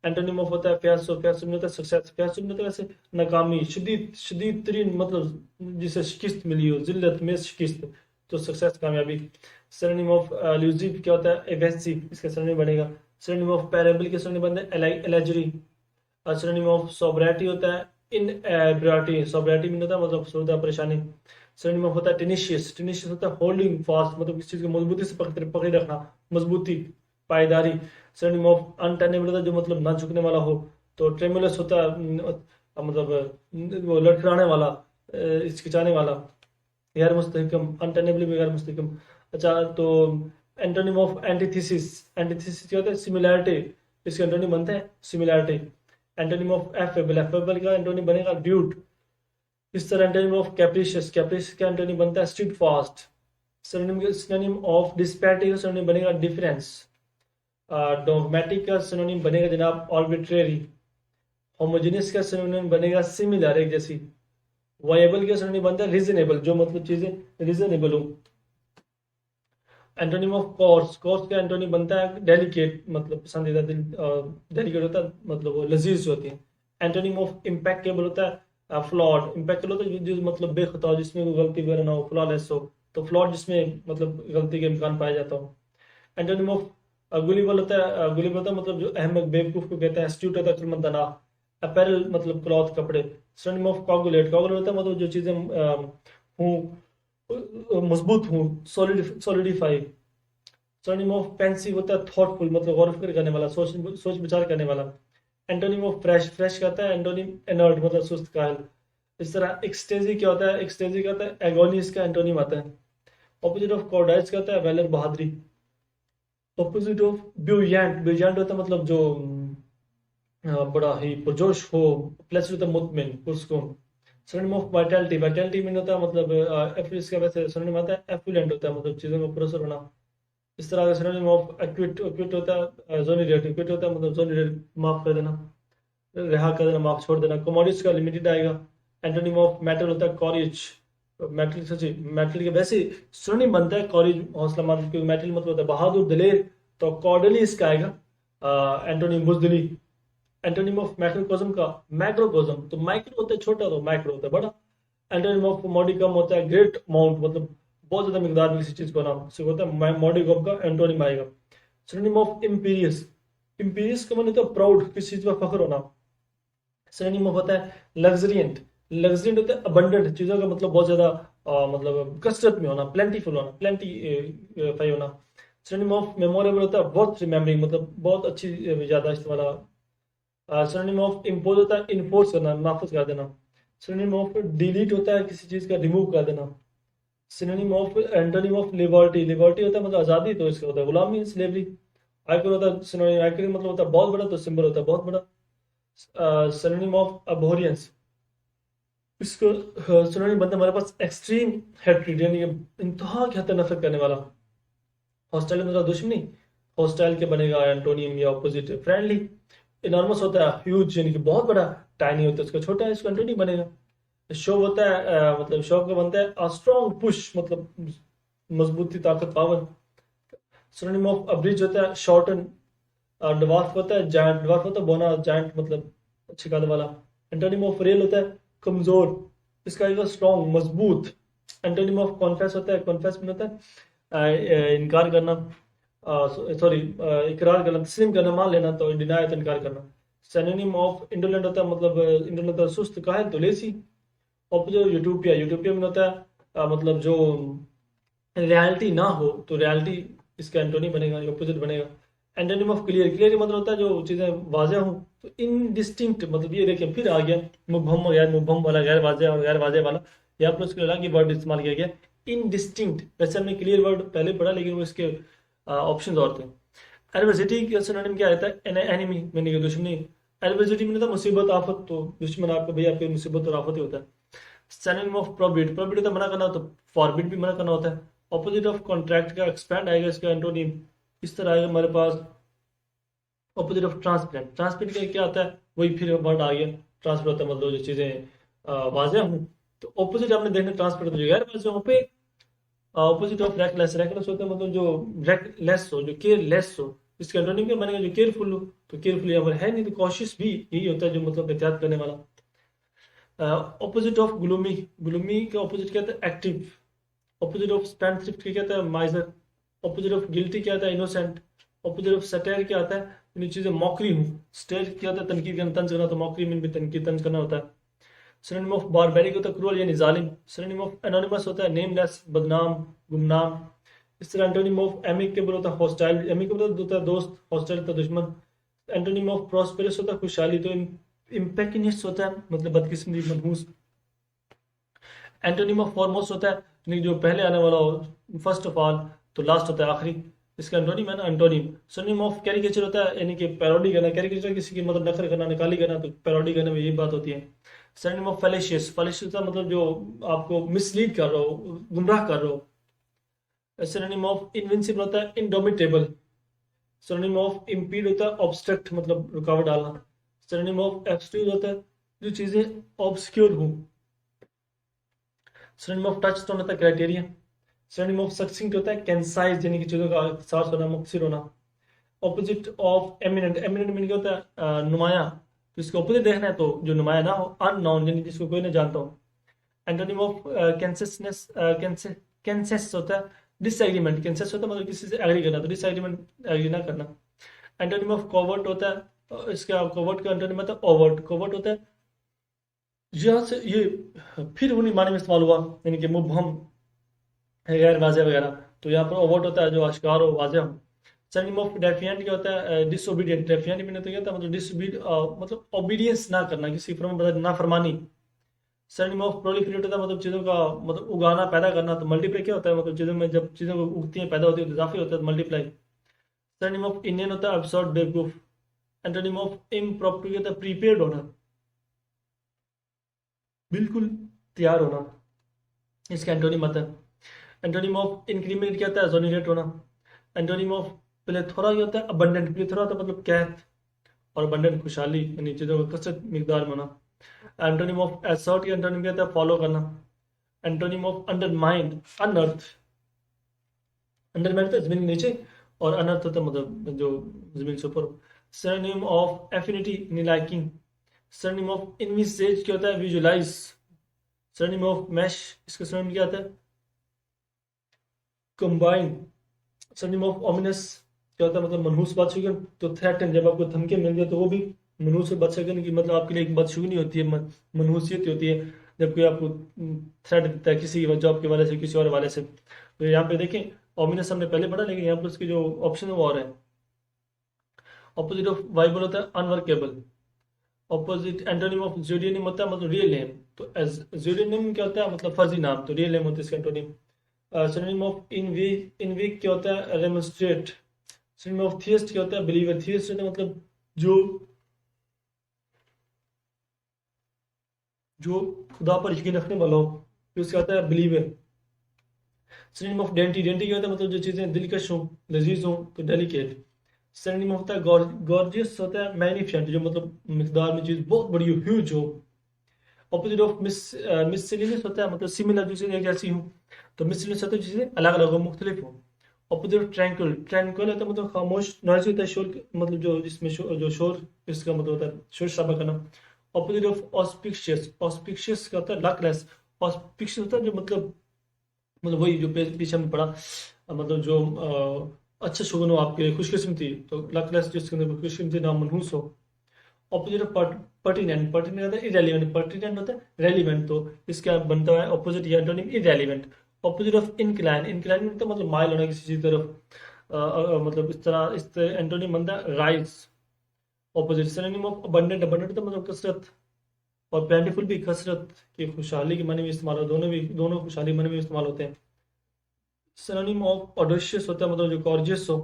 Speaker 1: एंटोनिम ऑफ होता है फियासो, फियासो में होता है सक्सेस, फियासो में होता है वैसे नाकामी, शदीद, शदीद तरीन मतलब जिसे शिकस्त मिली हो, जिल्लत में शिकस्त, तो सक्सेस, कामयाबी। सिनोनिम ऑफ एल्यूसिव क्या होता है एवेंसिव, इसका सिनोनिम बनेगा। सिनोनिम ऑफ पैरेबल के सिनोनिम बनते हैं एलेजरी। सिनोनिम ऑफ सोब्राइटी होता है इनएब्राटी, सोब्राइटी मीन होता है मतलब सुविधा, परेशानी। सिनोनिम ऑफ होता है टेनिशियस, टेनिशियस होता है होल्डिंग फास्ट, मतलब किसी चीज को मजबूती से पकड़े पकड़े रखना, मजबूती, पायदारी। सिनोनिम ऑफ अनटर्नेबल होता है जो मतलब ना झुकने वाला हो, तो ट्रेमुलस होता है मतलब वो लड़खड़ाने वाला, हिचकिचाने वाला, गैर मुस्तहकम, अनटर्नेबल भी गैर मुस्तहकम। अच्छा, तो एंटोनिम ऑफ एंटीथेसिस, एंटीथेसिस क्या होता है सिमिलैरिटी, इसके एंटोनिम बनते हैं similarity. Antonym of affable, affable का एंटोनिम बनेगा ड्यूट। इस तरह एंटोनिम ऑफ कैप्रिशियस, कैप्रिशियस का एंटोनिम बनता है street fast. Synonym of disparity का सिनोनिम बनेगा डिफरेंस। डॉगमेटिक का सिनोनिम बनेगा जनाब आर्बिट्रेरी। होमोजेनियस का सिनोनिम बनेगा सिमिलर, एक जैसी। वायबल का सिनोनिम बनता है रीजनेबल, जो मतलब चीजें रीजनेबल हो। एंटोनिम ऑफ कोर्स, कोर्स का एंटोनिम बनता है डेलिकेट, मतलब पसंदीदा, दिल डेलिकेट होता है मतलब वो लजीज होती है। एंटोनिम ऑफ इम्पेक्टेबल होता है फ्लॉड, इम्पेक्टेबल होता है जो मतलब बेखता हो, जिसमें कोई गलती वगैरह ना हो, फ्लॉलेस हो, तो फ्लॉड जिसमें मतलब गलती के इम्कान पाया जाता हो। एंटोनिम ऑफ गुलिबल होता है, गुलिबल होता है मतलब जो अहमक, बेवकूफ को कहते हैं। एस्ट्यूट होता है अक्लमंद, दाना। अपैरल मतलब क्लॉथ, कपड़े। सिनोनिम ऑफ कॉगुलेट, कॉगुलेट होता है मतलब जो चीजें हूँ, मजबूत हूँ, सॉलिडिफाई। सिनोनिम ऑफ पेंसिव होता है थॉटफुल, मतलब गौर फिक्र करने वाला, सोच सोच विचार करने वाला। एंटोनिम ऑफ फ्रेश, फ्रेश कहता है एंटोनिम एनर्ट, मतलब सुस्त कायल। इस तरह एक्सटेजी क्या होता है, एक्सटेजी कहता है एगोनी, इसका एंटोनिम आता है। ऑपोजिट ऑफ कॉर्डाइज कहता है वेलर, बहादुरी। ऑपोजिट ऑफ ब्यूयैंट, ब्यूयैंट होता है मतलब जो बड़ा ही पुरजोश हो। प्लस होता है मुतमिन, पुरसकून। Synonym of vitality, vitality mean होता है मतलब इसका वैसे सिनोनिम आता है एफ्लुएंट, होता है मतलब चीज़ों में पुरसर होना। इस तरह का सिनोनिम ऑफ एक्विट, एक्विट होता है जोनिरेट, एक्विट होता है मतलब जोनिरेट, माफ कर देना, रिहा कर देना, माफ छोड़ देना। कमोडिटीज का लिमिटेड आएगा। एंटोनिम ऑफ मेटल होता है कॉरेज, मेटल सच्ची, मेटल के वैसे सिनोनिम बनता है कॉरेज, हौसला मंद, क्योंकि मेटल मतलब होता है बहादुर, दिलेर। तो कॉर्डली इसका आएगा एंटोनिम बुजदिली। एंटोनिम ऑफ मैक्रोकोज्म का मैक्रोकोज्म, तो माइक्रो होता है छोटा, तो माइक्रो होता है बड़ा। एंटोनिम ऑफ मॉडिकम होता है ग्रेट अमाउंट, मतलब बहुत ज्यादा मिकदार में किसी चीज को नाम से होता है, मॉडिकम का एंटोनिम आएगा। सिनोनिम ऑफ इम्पीरियस, इम्पीरियस का मतलब होता है प्राउड, किसी चीज पर फख्र होना। सिनोनिम ऑफ होता है लग्जरियंट, लग्जरियंट होता है अबंडेंट, चीजों का मतलब बहुत ज्यादा मतलब कसरत में होना, प्लेंटीफुल होना, प्लेंटी होना। सिनोनिम ऑफ मेमोरेबल होता है वर्थ रिमेम्बरिंग, मतलब बहुत अच्छी याददाश्त वाला। सिनोनिम ऑफ इम्पोज होता है इन्फोर्स करना, नाफिज कर देना। सिनोनिम ऑफ डिलीट होता है किसी चीज का रिमूव कर देना। Synonym of antonym of liberty, liberty होता है मतलब आजादी, तो इसका होता है गुलामी, स्लेवरी। आइकन होता है सिनोनिम, आइकन मतलब होता है बहुत बड़ा, तो सिंबल होता है बहुत बड़ा। सिनोनिम ऑफ अबोरियंस, इसको सिनोनिम बनता है हमारे पास एक्सट्रीम हेट्रेड, यानी कि इंतहा की हद तक नफरत करने वाला। हॉस्टाइल मतलब दुश्मनी, हॉस्टाइल के बनेगा एंटोनियम या ऑपोजिट फ्रेंडली। इनॉर्मस होता है ह्यूज, यानी कि बहुत बड़ा। टाइनी होता है उसका छोटा है, इसका एंटोनियम बनेगा। शोव होता है मतलब शोव का बनता है स्ट्रॉन्ग पुश, मतलब मजबूती, ताकत, पावर। सिनोनिम ऑफ अब्रिज होता है शॉर्टन। ड्वार्फ होता है जायंट, ड्वार्फ होता है बोना, जायंट मतलब अच्छे कद वाला। एंटोनिम ऑफ रेल होता है कमजोर, इसका आएगा स्ट्रॉन्ग, मजबूत। एंटोनिम ऑफ कॉन्फेस होता है, कॉन्फेस में होता है इनकार करना, सॉरी इकरार करना, तस्लीम करना, मान लेना, तो डिनाय तो इनकार करना। सिनोनिम ऑफ इंडोलेंट होता है मतलब इंडोलेंट होता है सुस्त, काहिल, तो लेसी। ऑपोजिट यूटोपिया, यूटोपिया में होता है मतलब जो रियलिटी ना हो, तो रियलिटी इसका एंटोनी बनेगा, ऑपोजिट बनेगा। एंटोनिम ऑफ क्लियर, क्लियर मतलब होता है जो चीज़ें वाजह हों। तो इनडिस्टिंक्ट मतलब ये देखिए फिर आ गया मुबहम और गैर मुबहम वाला, गैर वाजह और गैर वाजह वाला, यहाँ पर उसके अलग ही वर्ड इस्तेमाल किया गया इनडिस्टिंक्ट। वैसे हमने क्लियर वर्ड पहले पढ़ा, लेकिन वो इसके ऑप्शन और थे। एडवर्सिटी का सिनोनिम क्या रहता है, एनिमी मैंने कि दुश्मनी। एडवर्सिटी में था मुसीबत, आफत, तो दुश्मन आपका भैया आपकी मुसीबत और आफत ही होता है। सिनोनिम ऑफ प्रोबिट, प्रोबिट होता है मना करना, तो फॉरबिट भी मना करना होता है। ऑपोजिट ऑफ कॉन्ट्रैक्ट का एक्सपैंड आएगा, इसका एंटोनिम इस तरह आएगा हमारे पास। ऑपोजिट ऑफ ट्रांसपेरेंट, ट्रांसपेरेंट का क्या आता है, वही फिर वर्ड आ गया। ट्रांसपेरेंट होता है मतलब जो चीज़ें वाजह हूँ, तो ऑपोजिट आपने देखना ट्रांसपेरेंट तो जो गैर वाजह हो पे। ऑपोजिट ऑफ रेकलेस, रेकलेस होता है मतलब जो रेकलेस हो, जो केयरलेस हो। इसका एंटोनिम क्या बनेगा, जो केयरफुल हो, तो केयरफुल यहाँ पर है नहीं, तो कॉशियस भी यही होता है, जो मतलब एहतियात करने वाला। ऑपोजिट ऑफ ग्लूमी, ग्लूमी का ऑपोजिट क्या होता है एक्टिव। ऑपोजिट ऑफ स्पेंडथ्रिफ्ट क्या कहता है माइजर। ऑपोजिट ऑफ गिल्टी क्या आता है इनोसेंट। ऑपोजिट ऑफ सटेयर क्या आता है, यानी चीजें मॉकरी हूँ। स्टेयर क्या होता है तनकीद करना, तंज करना, तो मॉकरी में भी तनकीद तंज करना होता है। सिनोनिम ऑफ बारबेरिक होता है क्रूअल यानी जालिम। सिनोनिम ऑफ एनोनिमस होता है नेमलेस, बदनाम, गुमनाम। इस तरह एंटोनिम ऑफ एमिकेबल होता है हॉस्टाइल, एमिकेबल होता है दोस्त, हॉस्टाइल होता है दुश्मन। एंटोनिम ऑफ प्रॉस्पेरस होता है खुशहाली, तो इम्पेकिनिस्ट होता है मतलब बदकिस्मती, मनहूस। एंटोनिम ऑफ फॉरमोस्ट होता है यानी जो पहले आने वाला हो, फर्स्ट ऑफ ऑल, तो लास्ट होता है आखिरी। इसका एंटोनिम है ना एंटोनिम। सिनोनिम ऑफ कैरिकेचर होता है यानी कि पैरोडी करना, कैरिकेचर किसी की मतलब नकल करना, निकाली करना, तो पैरोडी करने में यही बात होती है। सिनोनिम ऑफ फैलेशियस, फैलेशियस होता है मतलब जो आपको मिसलीड कर रहा हो, गुमराह कर रहा हो। सिनोनिम ऑफ इनविंसिबल होता है इंडोमिटेबल। सिनोनिम ऑफ इम्पीड होता है ऑब्स्ट्रक्ट, मतलब रुकावट डालना। सिनोनिम ऑफ एब्सट्यूज होता है जो चीजें ऑब्सक्योर हो। सिनोनिम ऑफ टच स्टोन होता है क्राइटेरिया। सिनोनिम ऑफ सक्सिंक्ट होता है कैंसाइज, यानी कि चीजों का इख्तिसार होना, मुख्तसर होना। Opposite of eminent, eminent mean क्या होता है नुमाया, तो इसका ऑपोजिट देखना है तो जो नुमाया ना हो, अननोन यानी जिसको कोई नहीं जानता हो। एंटोनिम ऑफ कैंसेसनेस, कैंसेस होता है डिसएग्रीमेंट, कैंसेस होता है मतलब किसी से एग्री करना, तो डिसएग्रीमेंट एग्री ना करना। एंटोनिम ऑफ कोवर्ट होता है इसका कोवर्ट का एंटोनिम होता है ओवर्ट, कोवर्ट होता है यहाँ से ये फिर उन्हीं मानी में इस्तेमाल हुआ, यानी कि मुबहम है, गैर वाज़ेह वगैरह। तो यहाँ पर ओवर्ट होता है जो आश्कार हो, वाज़ेह हो। सिनोनिम ऑफ डेफिएंट क्या होता है? डिसोबीडियंट। डेफिएंट भी नहीं तो क्या होता है? मतलब मतलब ओबीडियंस ना करना, किसी फर्म में ना फरमानी। सिनोनिम ऑफ प्रोलिफरेट होता है मतलब चीज़ों का मतलब उगाना, पैदा करना। तो मल्टीप्लाई क्या होता है? मतलब चीज़ों में जब चीज़ें उगती हैं, पैदा होती है तो इजाफी होता है, मल्टीप्लाई। सिनोनिम ऑफ इंडियन होता है अब्सर्ड, बेवकूफ। एंटोनिम ऑफ इम्प्रॉपर होता है प्रीपेयर्ड होना, बिल्कुल तैयार होना, इसका एंटोनिम आता है। एंटोनिम ऑफ इंक्रीमेंट क्या होता है? जोनिरेट होना। एंटोनिम ऑफ प्लेथोरा क्या होता है? अबंडेंट। प्लेथोरा होता है मतलब कैथ, और अबंडेंट खुशहाली, यानी चीज़ों का कसरत मिकदार में होना। एंटोनिम ऑफ एसर्ट या एंटोनिम क्या होता है? फॉलो करना। एंटोनिम ऑफ अंडरमाइंड, अनर्थ। अंडरमाइंड होता है जमीन के नीचे, और अनर्थ होता है मतलब जो जमीन से ऊपर। Synonym of affinity, liking. Synonym of envisage क्या होता है? विजुलाइज। सिनोनिम ऑफ मैश, इसका सिनोनिम क्या आता है? कंबाइन। सिनोनिम ऑफ ओमिनस क्या होता है? मतलब मनहूस बादशुगन। तो थ्रेटन, जब आपको धमकी मिल जाए तो वो भी मनहूस बादशुगन की मतलब आपके लिए एक बादशुगनी होती है, मनहूसियत होती है, जब कोई आपको थ्रेट देता है किसी जॉब के वाले से, किसी और वाले से। तो यहाँ पे देखें, ओमिनस हमने पहले पढ़ा, लेकिन यहाँ पर उसकी जो ऑप्शन है वो और है। ऑपोजिट ऑफ वाइबल होता है अनवर्केबल। ऑपोजिट एंटोनिम ऑफ ज़्यूडोनिम होता है मतलब रियल नेम। तो ज़्यूडोनिम क्या होता है? मतलब फर्जी नाम। तो रियल नेम होता है इसका एंटोनिम। सिनोनिम ऑफ इनवीक क्या होता है? रेमोन्स्ट्रेट। सिनोनिम ऑफ थियस्ट क्या होता है? बिलीवर। थियस्ट होता है मतलब जो जो खुदा पर यकीन रखने वाला हो, तो उसका होता है believer. Synonym of dainty. Dainty क्या होता है? मतलब जो चीज़ें दिलकश हों, लजीज हों, तो डेलिकेट। सिनोनिम होता है गॉर्जियस, होता है मैग्निफिसेंट, जो मतलब मिकदार में चीज़ बहुत बड़ी हो, ह्यूज हो। ऑपोजिट ऑफ मिससेलेनियस होता है मतलब सिमिलर, जो चीज़ें एक जैसी हों। तो मिससेलेनियस होता है जो चीज़ें अलग अलग हो, मुख्तलिफ हो। Opposite of tranquil. ट्रैंक्विल होता है मतलब खामोश, नॉइज़ी होता है, शोर मतलब जो जिसमें जो शोर, इसका मतलब होता है शोर शराबा करना। Opposite of auspicious. ऑस्पिशियस का होता है लकलेस। ऑस्पिशियस होता है जो मतलब वही जो पीछे हमने पढ़ा, मतलब जो अच्छा शुगन हो आपके लिए, खुशकिस्मती। तो लकलेस जिसके अंदर खुशकिस्मती ना, मनहूस हो। Opposite of pertinent. पर्टिनेंट होता है इरेलीवेंट। पर्टिनेंट होता है रेलिवेंट। तो इसका बनता है ऑपोजिट या antonym irrelevant. Opposite of incline. Incline मतलब माइल होना किसी चीज़ तरफ, मतलब इस तरह एंटोनिम बनता है rise. Opposite synonym of abundant. Abundant तो मतलब कसरत, और प्लेंटीफुल भी कसरत की, खुशहाली के माने में इस्तेमाल हो, दोनों खुशहाली माने में इस्तेमाल होते हैं। सिनोनिम ऑफ ऑडेशियस होता है मतलब जो गॉर्जियस हो।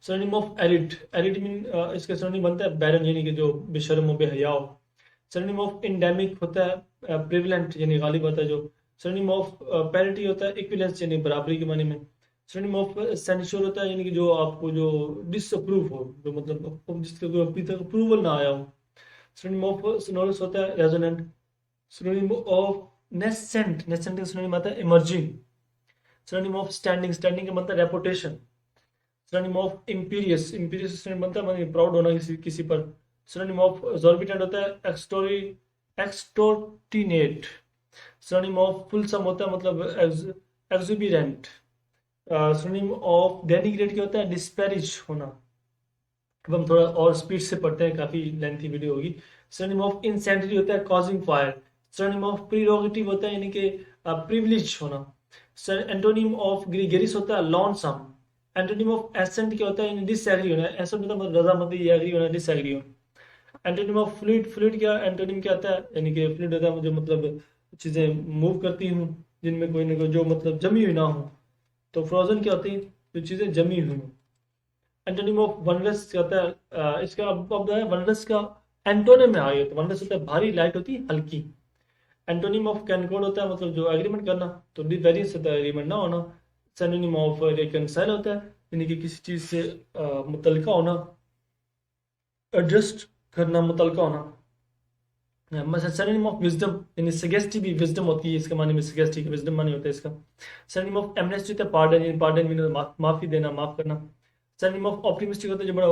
Speaker 1: Synonym of arid. Arid mean इसका सिनोनिम बनता है बैरन, यानी कि जो बेशर्म हो, बेहया हो। सिनोनिम ऑफ इंडेमिक होता है प्रिवलेंट, यानी गालिब होता है जो। सिनोनिम ऑफ पैरिटी होता है इक्विलेंस, यानी बराबरी के माने में। सिनोनिम ऑफ सेंश्योर होता है यानी कि जो आपको जो डिसअप्रूव हो, जो मतलब जिसका कोई अभी तक अप्रूवल ना आया हो। सिनोनिम ऑफ सोनोरस होता है resonant. Synonym of nascent. Nascent का सिनोनिम आता है emerging. Synonym of standing. Standing का मतलब reputation. Synonym of imperious. Imperious synonym बनता है मतलब प्राउड होना किसी पर। सिनोनिम ऑफ एक्सोर्बिटेंट होता है एक्सटोर्टिनेट। सिनोनिम ऑफ फुलसम होता है मतलब एक्सुबिरेंट। सिनोनिम ऑफ डेनिग्रेट क्या होता है? डिस्पैरिज होना। अब हम थोड़ा और स्पीड से पढ़ते हैं, काफी लेंथी वीडियो होगी। सिनोनिम ऑफ इंसेंटरी होता है कॉजिंग फायर। सिनोनिम ऑफ प्रीरोगेटिव होता है यानी कि प्रिविलेज होना। एंटोनिम ऑफ ग्रीगेरिस होता है लॉनसम। एंटोनिम ऑफ एसेंट क्या होता है? यानी डिसएग्री होना। एसेंट मतलब रजामंदी या एग्री होना, डिसएग्री होना। Antonym of fluid. फ्लूइड क्या एंटोनिम क्या आता है? यानी कि फ्लूइड होता है मुझे मतलब चीजें मूव करती हूँ, जिनमें कोई ना कोई जो मतलब जमी हुई ना हो। तो फ्रोजन क्या होती है? जो चीजें जमी हुई हों। एंटोनिम ऑफ वनरस क्या होता है? इसका अब है वनरस का एंटोनिम में आगे, तो वनरस होता है भारी, लाइट होती है हल्की। एंटोनिम ऑफ कैनकोड होता है मतलब जो एग्रीमेंट करना, तो डिवेरियंस होता है एग्रीमेंट ना होना। सिनोनिम ऑफ रिकंसाइल होता है यानी कि किसी चीज से मुतलका होना, एडजस्ट करना, मुतलका होना। सिनोनिम ऑफ विजडम, यानी सगेस्टी भी विजडम होती है, इसके माने में सगेस्टी का विजडम माने होता है इसका। सिनोनिम ऑफ एमनेस्टी होता है पार्डन, यानी पार्डन मीन माफी देना, माफ करना। सिनोनिम ऑफ ऑप्टिमिस्टिक होता है जो बड़ा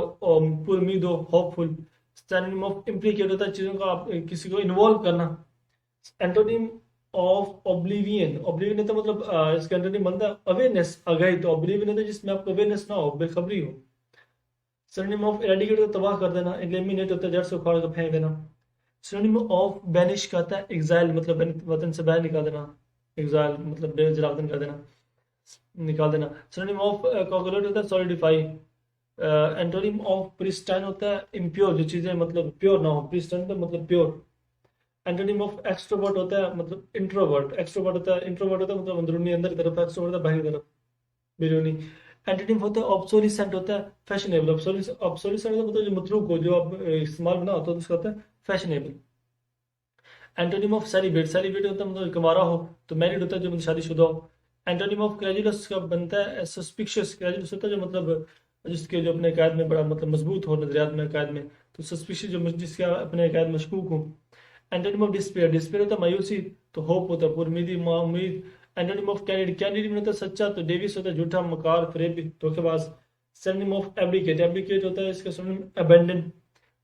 Speaker 1: उम्मीद हो, होपफुल। सिनोनिम ऑफ इम्प्लीकेट होता है चीजों का किसी को इन्वॉल्व करना। Antonym of oblivion. ऑब्लिवियन तो मतलब इसका एंटोनिम बनता है अवेयरनेस, अगाई। तो ऑब्लिवियन होता है जिसमें आपको अवेयरनेस ना हो, बेखबरी हो। सिनोनिम ऑफ एरेडिकेट होता है तबाह कर देना। एलिमिनेट होता है जड़ से उखाड़ कर फेंक देना। सिनोनिम ऑफ बैनिश का आता है एग्जाइल, मतलब वतन से बाहर निकाल देना, एग्जाइल मतलब बेजरावतन कर देना, निकाल देना। सिनोनिम ऑफ कोगुलेट होता है सॉलिडिफाई। एंटोनिम ऑफ प्रिस्टाइन होता है इम्प्योर, जो चीज़ें मतलब प्योर ना हो, प्रिस्टाइन तो मतलब प्योर। एंटोनिम ऑफ एक्सट्रोवर्ट होता है मतलब इंट्रोवर्ट, एक्सट्रोवर्ट होता है, इंट्रोवर्ट होता है मतलब अंदरूनी अंदर की तरफ, एक्सट्रोवर्ट होता है बाहर की तरफ, बैरूनी। एंटोनिम होता है ऑब्सोलिसेंट, होता है फैशनेबल, ऑब्सोलिसेंट मतलब जो मतलूब हो, जो आप इस्तेमाल में ना होता है तो उसका होता है fashionable. Antonym of celebrate, celebrate होता है मतलब कुंवारा हो, तो मैरिड होता है जो मतलब शादीशुदा हो। एंटोनिम ऑफ क्रेजुलस का बनता है सस्पिशियस, क्रेजुलस होता है जो मतलब जिसके जो अपने कायद में बड़ा मतलब मजबूत हो, नजरियात में कायद में, तो सस्पिशियस जो जिसके अपने कायद मशकूक हो। एंटोनिम ऑफ डिस्पेयर, डिस्पेयर होता है मायूसी, तो होप होता है पुरमीदी, उम्मीद। एंटोनिम ऑफ कैंडिड, कैंडिड में होता है सच्चा, तो डेविस होता है झूठा, मकार, फरेब, धोखेबाज। सिनोनिम ऑफ एब्डिकेट, एब्डिकेट होता है इसका synonym abandon.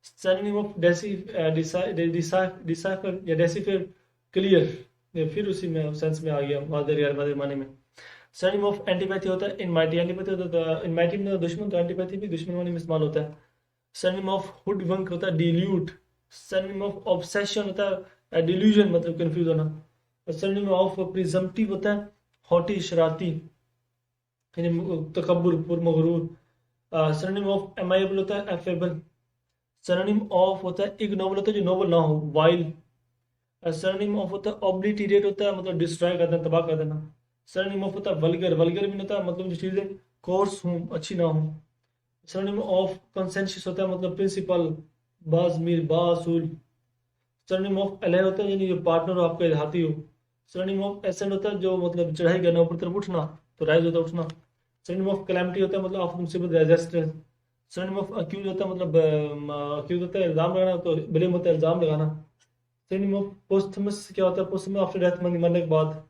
Speaker 1: Synonym of decipher या डेसिफर, क्लियर, ये फिर उसी में सेंस में आ गया, वादर या वादर माने में। सिनोनिम ऑफ एंटीपैथी होता है इनमाइटी, एंटीपैथी होता है इनमाइटी में दुश्मन, तो एंटीपैथी भी दुश्मन माने में इस्तेमाल होता है। सिनोनिम ऑफ हुडवंक होता है डिल्यूट। सिनोनिम ऑफ ऑब्सेशन होता है डिल्यूजन, मतलब कंफ्यूज होना। सिनोनिम ऑफ प्रिजम्पटिव होता है हॉटी, शरारती, यानी तकब्बुर, पुरमगरूर। सिनोनिम ऑफ एमाइबल होता है एफेबल। सिनोनिम ऑफ होता है इग्नोबल, होता है जो नोबल ना हो, वाइल। सिनोनिम ऑफ होता है ऑब्लिटेरेट, होता है मतलब डिस्ट्रॉय कर देना, तबाह कर देना। सिनोनिम ऑफ होता है वल्गर, वल्गर भी होता है मतलब जो चीज़ें कोर्स हूँ, अच्छी ना हो। सिनोनिम ऑफ कंसेंसस होता है मतलब प्रिंसिपल, बाज़मीर, बासूल। सिनोनिम ऑफ एले होता है यानी जो पार्टनर हो आपका हाथी हो। सिनोनिम ऑफ एसेंड होता है जो मतलब चढ़ाई करना, ऊपर तरफ उठना, तो राइज होता है उठना। सिनोनिम ऑफ कैलेमिटी होता है मतलब आप मुसीबत, रेजिस्टेंस। सिनोनिम ऑफ अक्यूज होता है मतलब अक्यूज होता है इल्जाम लगाना, तो ब्लेम होता है इल्जाम लगाना। सिनोनिम ऑफ पोस्थमस क्या होता है, पोस्थमस आफ्टर डेथ, मरने के बाद।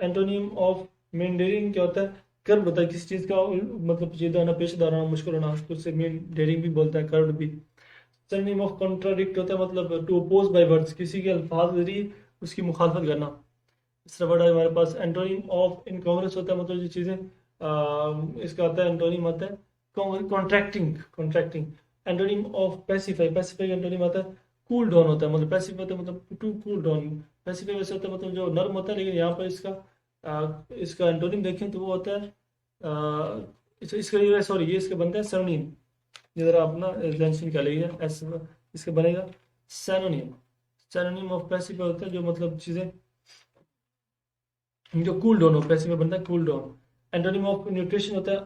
Speaker 1: एंटोनिम ऑफ मेंडेरिंग क्या होता है, कर्व होता है किसी चीज़ का मतलब पेचीदा होना, पेशेदार होना, मुश्किल होना, तो उससे मेंडेरिंग भी बोलता है, कर्व भी। सिनोनिम ऑफ कॉन्ट्राडिक्ट होता है मतलब टू अपोज बाय वर्ड्स, किसी के अल्फाज के जरिए उसकी मुखालफत करना। तीसरा वर्ड है हमारे पास एंटोनिम ऑफ इनकॉन्ग्रुएंस, होता है मतलब जो चीज़ें इसका आता है एंटोनिम आता है contracting, contracting. Antonym of pacify, pacify antonym आता है कूल डाउन, होता है मतलब पैसिफाई होता है मतलब टू कूल डाउन। पैसिफाई वैसे होता है मतलब जो नर्म होता है, लेकिन यहाँ पर इसका एंटोनिम देखें तो वो होता है इसका सॉरी, ये इसका बनता है सैनोनिम। इधर आप ना टेंशन क्या लीजिए, ऐसे इसका बनेगा सैनोनिम। सैनोनिम ऑफ पैसिफाई होता है जो मतलब चीज़ें जो कूल डाउन हो, पैसिव में बनता है cool down. Antonym of nutrition होता है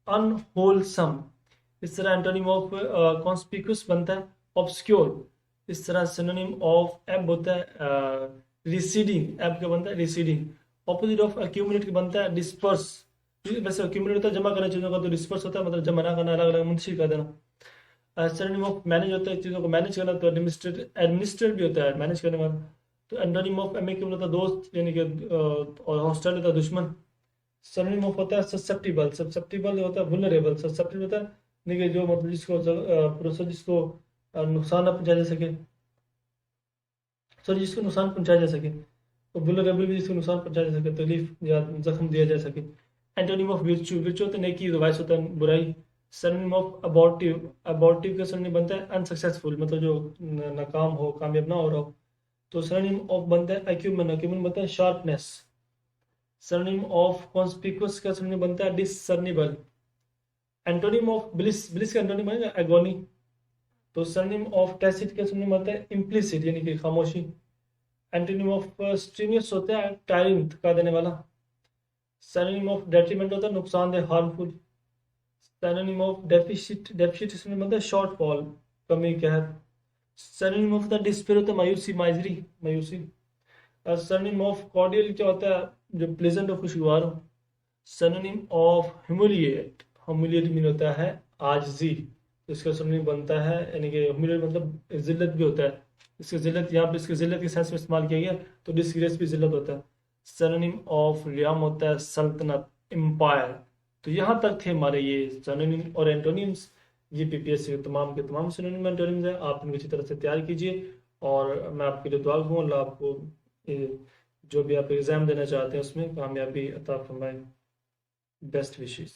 Speaker 1: अनहोलसम। इस तरह एंटोनिम ऑफ कॉन्स्पिक्यूस बनता है ऑब्सक्योर। इस तरह सिनोनिम ऑफ एब होता है रिसीडिंग, एब का बनता है रिसीडिंग। ऑपोजिट ऑफ अक्यूमुलेट का बनता है डिस्पर्स। वैसे अक्यूमुलेट होता है जमा करना चीज़ों का, तो डिस्पर्स होता है मतलब जमा ना करना, अलग अलग मुंतशिर कर देना। सिनोनिम ऑफ मैनेज होता है चीज़ों को मैनेज करना, तो एडमिनिस्ट्रेट, एडमिनिस्ट्रेट भी होता है मैनेज करने वाला। तो एंटोनिम ऑफ एमिकेबल होता है दोस्त, यानी कि और हॉस्टाइल होता है दुश्मन। सिनोनिम ऑफ होता है ससेप्टिबल, ससेप्टिबल होता है वुलनरेबल, ससेप्टिबल होता है यानी कि जो मतलब जिसको नुकसान ना पहुंचाया जा सके, सॉरी जिसको नुकसान पहुंचाया जा सके। तो वुलनरेबल भी जिसको नुकसान पहुंचाया जा सके, तकलीफ या जख्म दिया जा सके। एंटोनिम ऑफ विर्चू, विर्चू होता है नेकी, वाइस होता है बुराई। सिनोनिम ऑफ अबॉर्टिव, अबॉर्टिव का सिनोनिम बनता है अनसक्सेसफुल, मतलब जो नाकाम हो, कामयाब ना हो रहा हो। तो सिनोनिम ऑफ बनता है एक्यूमेन, एक्यूमेन बनता है शार्पनेस। सिनोनिम ऑफ कॉन्स्पिकुअस का सिनोनिम बनता है discernible. Antonym of bliss, bliss का एंटोनिम बनेगा एगोनी। तो सिनोनिम ऑफ टैसिट का सिनोनिम बनता है इम्प्लिसिट, यानी कि खामोशी। एंटोनिम ऑफ स्ट्रीनियस होता है टायरिंग, थका देने वाला। सिनोनिम ऑफ डेट्रीमेंट होता है नुकसानदेह, harmful. Synonym of deficit, deficit synonym बनता है शॉर्टफॉल, कमी, कहर। सिनोनिम ऑफ द डिस्पेयर होता है मायूसी, माइजरी, मायूसी। सिनोनिम ऑफ कॉर्डियल क्या होता है जो प्लेजेंट और खुशगवार हो। Synonym of humiliate, humiliate mean होता है आजिजी, तो इसका सिनोनिम बनता है यानी कि ह्यूमिलिएट मतलब जिल्लत भी होता है। इसके जिल्लत यहाँ पे इसके जिल्लत के सेंस में इस्तेमाल किया गया, तो डिसग्रेस भी जिल्लत होता है। सिनोनिम ऑफ रियाम होता है सल्तनत, एम्पायर। तो यहाँ तक थे हमारे ये सिनोनिम और एंटोनिम्स। ये पीपीएससी के तमाम सिनोनिम एंटोनिम्स हैं, आप इनको अच्छी तरह से तैयार कीजिए। और मैं आपके लिए दुआ करूँ, अल्लाह आपको जो भी आप एग्ज़ाम देना चाहते हैं उसमें कामयाबी अता फरमाए। Best wishes.